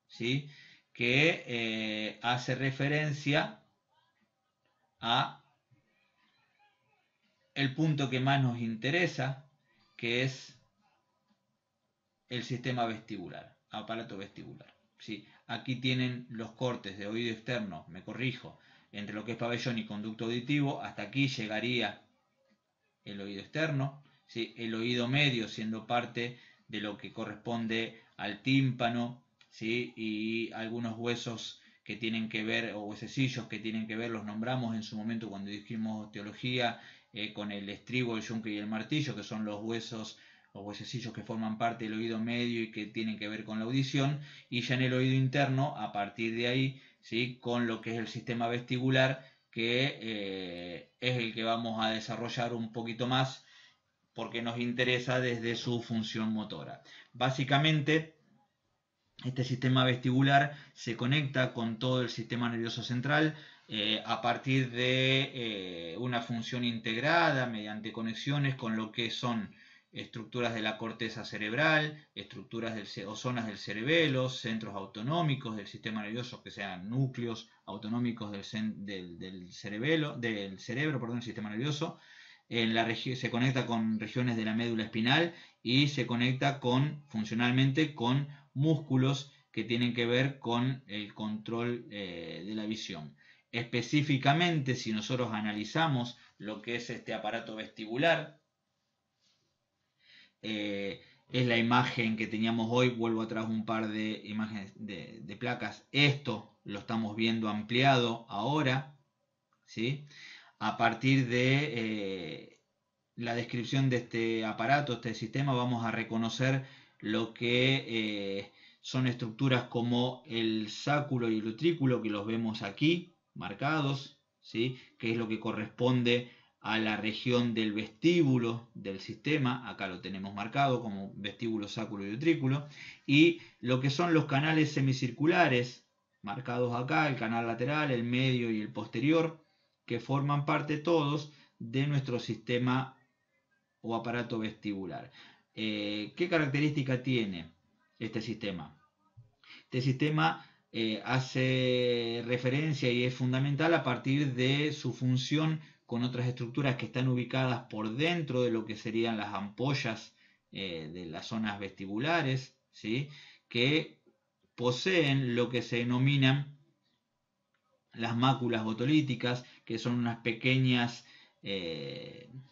¿sí? Que hace referencia a el punto que más nos interesa, que es el sistema vestibular, aparato vestibular, ¿sí? Aquí tienen los cortes de oído externo, me corrijo, entre lo que es pabellón y conducto auditivo, hasta aquí llegaría el oído externo, ¿sí? El oído medio siendo parte de lo que corresponde al tímpano, ¿sí? Y algunos huesos que tienen que ver, o huesecillos que tienen que ver, los nombramos en su momento cuando dijimos teología, con el estribo, el yunque y el martillo, que son los huesecillos que forman parte del oído medio y que tienen que ver con la audición, y ya en el oído interno, a partir de ahí, ¿sí? Con lo que es el sistema vestibular, que es el que vamos a desarrollar un poquito más porque nos interesa desde su función motora. Básicamente, este sistema vestibular se conecta con todo el sistema nervioso central a partir de una función integrada mediante conexiones con lo que son estructuras de la corteza cerebral, estructuras o zonas del cerebelo, centros autonómicos del sistema nervioso, que sean núcleos autonómicos del cerebro, el sistema nervioso. Se conecta con regiones de la médula espinal y se conecta funcionalmente con músculos que tienen que ver con el control de la visión. Específicamente, si nosotros analizamos lo que es este aparato vestibular, es la imagen que teníamos hoy. Vuelvo atrás un par de imágenes de placas. Esto lo estamos viendo ampliado ahora, ¿sí? A partir de la descripción de este aparato, este sistema, vamos a reconocer lo que son estructuras como el sáculo y el utrículo, que los vemos aquí marcados, ¿sí? Que es lo que corresponde a la región del vestíbulo del sistema. Acá lo tenemos marcado como vestíbulo, sáculo y utrículo. Y lo que son los canales semicirculares, marcados acá, el canal lateral, el medio y el posterior, que forman parte todos de nuestro sistema o aparato vestibular. ¿Qué característica tiene este sistema? Este sistema hace referencia y es fundamental a partir de su función con otras estructuras que están ubicadas por dentro de lo que serían las ampollas de las zonas vestibulares, ¿sí? Que poseen lo que se denominan las máculas otolíticas, que son unas pequeñas,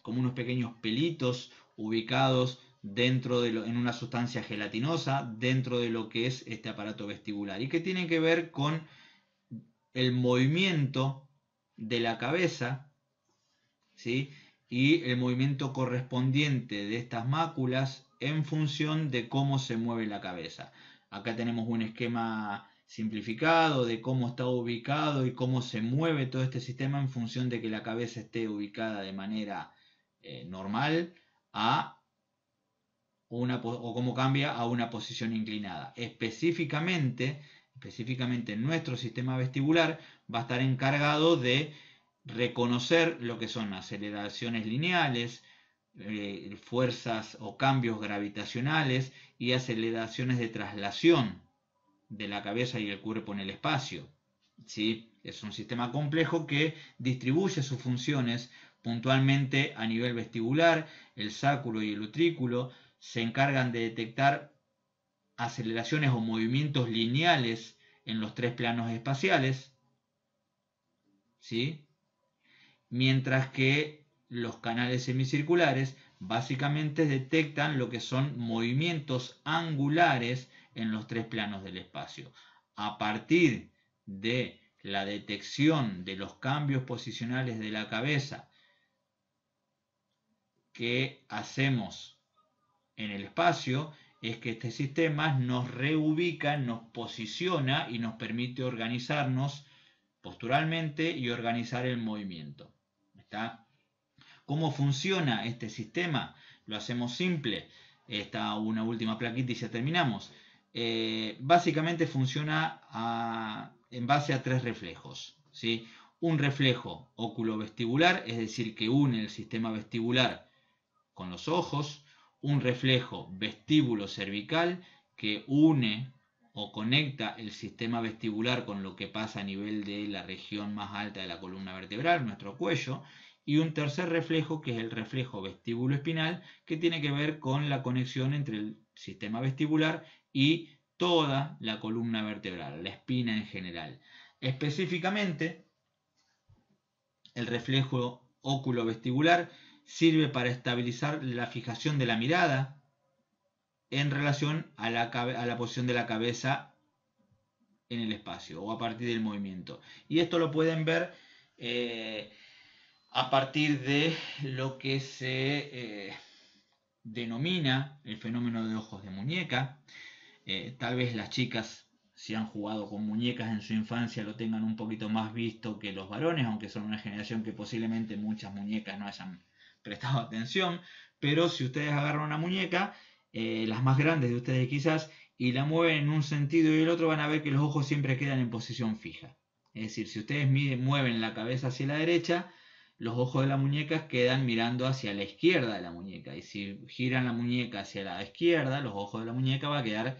como unos pequeños pelitos ubicados dentro en una sustancia gelatinosa dentro de lo que es este aparato vestibular y que tienen que ver con el movimiento de la cabeza, ¿sí? Y el movimiento correspondiente de estas máculas en función de cómo se mueve la cabeza. Acá tenemos un esquema simplificado de cómo está ubicado y cómo se mueve todo este sistema en función de que la cabeza esté ubicada de manera normal o cómo cambia a una posición inclinada. Específicamente nuestro sistema vestibular va a estar encargado de reconocer lo que son aceleraciones lineales, fuerzas o cambios gravitacionales y aceleraciones de traslación de la cabeza y el cuerpo en el espacio. ¿Sí? Es un sistema complejo que distribuye sus funciones puntualmente a nivel vestibular. El sacro y el utrículo se encargan de detectar aceleraciones o movimientos lineales en los tres planos espaciales, ¿sí? Mientras que los canales semicirculares básicamente detectan lo que son movimientos angulares en los tres planos del espacio. A partir de la detección de los cambios posicionales de la cabeza que hacemos en el espacio, es que este sistema nos reubica, nos posiciona y nos permite organizarnos posturalmente y organizar el movimiento. ¿Está? ¿Cómo funciona este sistema? Lo hacemos simple. Esta una última plaquita y ya terminamos. Básicamente funciona en base a tres reflejos, ¿sí? Un reflejo oculovestibular, es decir, que une el sistema vestibular con los ojos. Un reflejo vestíbulo cervical, que une o conecta el sistema vestibular con lo que pasa a nivel de la región más alta de la columna vertebral, nuestro cuello. Y un tercer reflejo, que es el reflejo vestíbulo espinal, que tiene que ver con la conexión entre el sistema vestibular y toda la columna vertebral, la espina en general. Específicamente, el reflejo oculovestibular sirve para estabilizar la fijación de la mirada en relación a la posición de la cabeza en el espacio o a partir del movimiento. Y esto lo pueden ver a partir de lo que se denomina el fenómeno de ojos de muñeca. Tal vez las chicas, si han jugado con muñecas en su infancia, lo tengan un poquito más visto que los varones, aunque son una generación que posiblemente muchas muñecas no hayan prestado atención. Pero si ustedes agarran una muñeca, las más grandes de ustedes quizás, y la mueven en un sentido y el otro, van a ver que los ojos siempre quedan en posición fija. Es decir, si ustedes mueven la cabeza hacia la derecha, los ojos de la muñeca quedan mirando hacia la izquierda de la muñeca. Y si giran la muñeca hacia la izquierda, los ojos de la muñeca van a quedar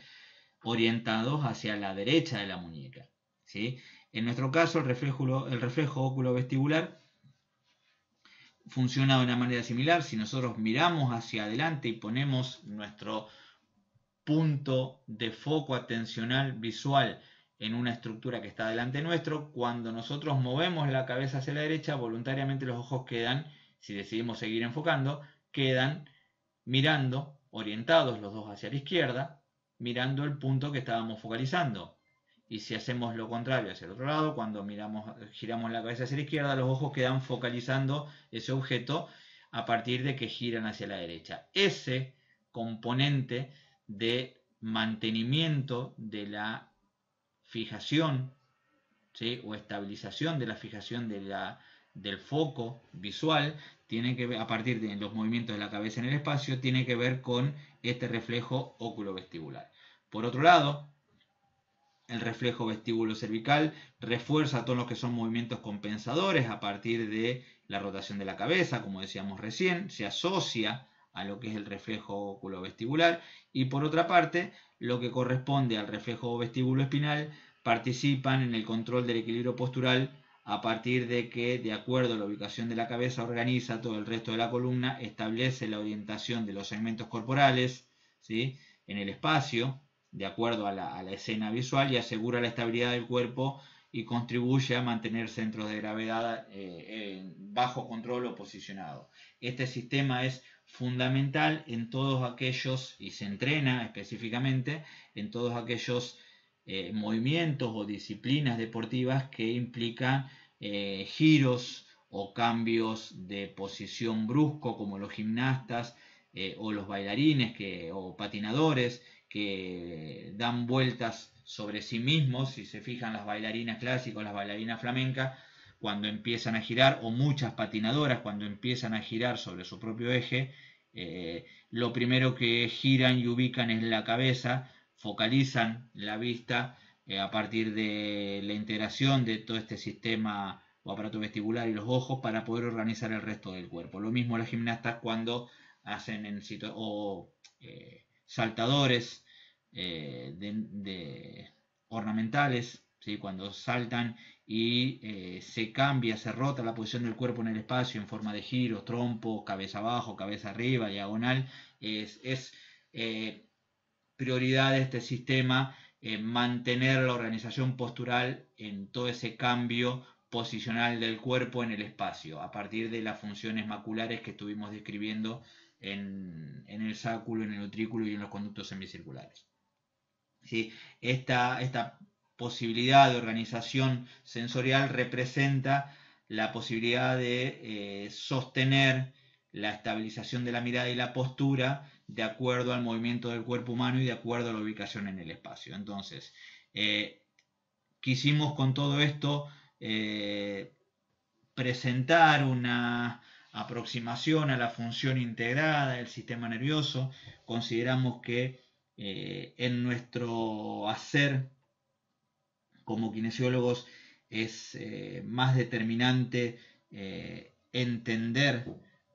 orientados hacia la derecha de la muñeca, ¿sí? En nuestro caso, el reflejo oculovestibular funciona de una manera similar. Si nosotros miramos hacia adelante y ponemos nuestro punto de foco atencional visual en una estructura que está delante nuestro, cuando nosotros movemos la cabeza hacia la derecha, voluntariamente los ojos quedan, si decidimos seguir enfocando, quedan mirando, orientados los dos hacia la izquierda, mirando el punto que estábamos focalizando. Y si hacemos lo contrario hacia el otro lado, cuando giramos la cabeza hacia la izquierda, los ojos quedan focalizando ese objeto a partir de que giran hacia la derecha. Ese componente de mantenimiento de la fijación, ¿sí? O estabilización de la fijación del foco visual, tiene que ver, a partir de los movimientos de la cabeza en el espacio, tiene que ver con este reflejo oculovestibular. Por otro lado, el reflejo vestíbulo cervical refuerza todos los que son movimientos compensadores a partir de la rotación de la cabeza, como decíamos recién, se asocia a lo que es el reflejo oculovestibular, y por otra parte, lo que corresponde al reflejo vestíbulo espinal participan en el control del equilibrio postural a partir de que, de acuerdo a la ubicación de la cabeza, organiza todo el resto de la columna, establece la orientación de los segmentos corporales, ¿sí?, en el espacio, de acuerdo a la escena visual, y asegura la estabilidad del cuerpo y contribuye a mantener centros de gravedad bajo control o posicionado. Este sistema es fundamental en todos aquellos, y se entrena específicamente en todos aquellos movimientos o disciplinas deportivas que implican giros o cambios de posición brusco, como los gimnastas o los bailarines o patinadores que dan vueltas sobre sí mismos. Si se fijan, las bailarinas clásicas, las bailarinas flamencas, cuando empiezan a girar, o muchas patinadoras cuando empiezan a girar sobre su propio eje, lo primero que giran y ubican es la cabeza, focalizan la vista a partir de la integración de todo este sistema o aparato vestibular y los ojos para poder organizar el resto del cuerpo. Lo mismo las gimnastas cuando hacen saltadores ornamentales, ¿sí?, cuando saltan y se cambia, se rota la posición del cuerpo en el espacio en forma de giros, trompo, cabeza abajo, cabeza arriba, diagonal. Es prioridad de este sistema mantener la organización postural en todo ese cambio posicional del cuerpo en el espacio, a partir de las funciones maculares que estuvimos describiendo en el sáculo, en el utrículo y en los conductos semicirculares. ¿Sí? Esta posibilidad de organización sensorial representa la posibilidad de sostener la estabilización de la mirada y la postura de acuerdo al movimiento del cuerpo humano y de acuerdo a la ubicación en el espacio. Entonces, quisimos con todo esto presentar una aproximación a la función integrada del sistema nervioso. Consideramos que en nuestro hacer como kinesiólogos es más determinante entender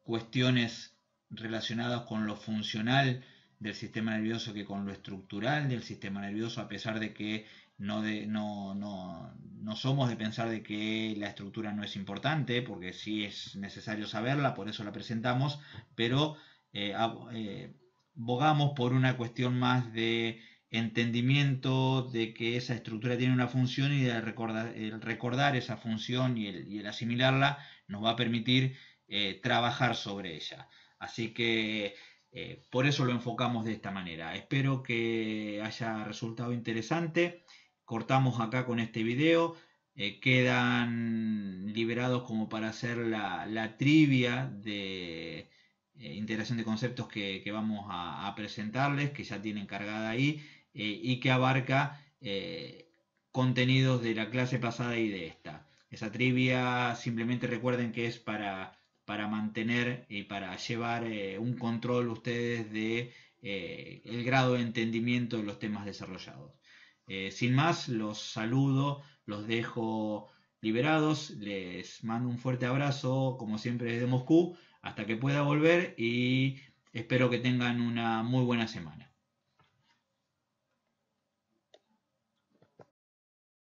cuestiones relacionadas con lo funcional del sistema nervioso que con lo estructural del sistema nervioso, a pesar de que no somos de pensar de que la estructura no es importante, porque sí es necesario saberla, por eso la presentamos, pero bogamos por una cuestión más de entendimiento de que esa estructura tiene una función, y de recordar esa función y el asimilarla nos va a permitir trabajar sobre ella. Así que por eso lo enfocamos de esta manera. Espero que haya resultado interesante. Cortamos acá con este video. Quedan liberados como para hacer la trivia de integración de conceptos que vamos a presentarles, que ya tienen cargada ahí, y que abarca contenidos de la clase pasada y de esta. Esa trivia, simplemente recuerden que es para mantener y para llevar un control ustedes de el grado de entendimiento de los temas desarrollados. Sin más, los saludo, los dejo liberados, les mando un fuerte abrazo, como siempre, desde Moscú, hasta que pueda volver, y espero que tengan una muy buena semana.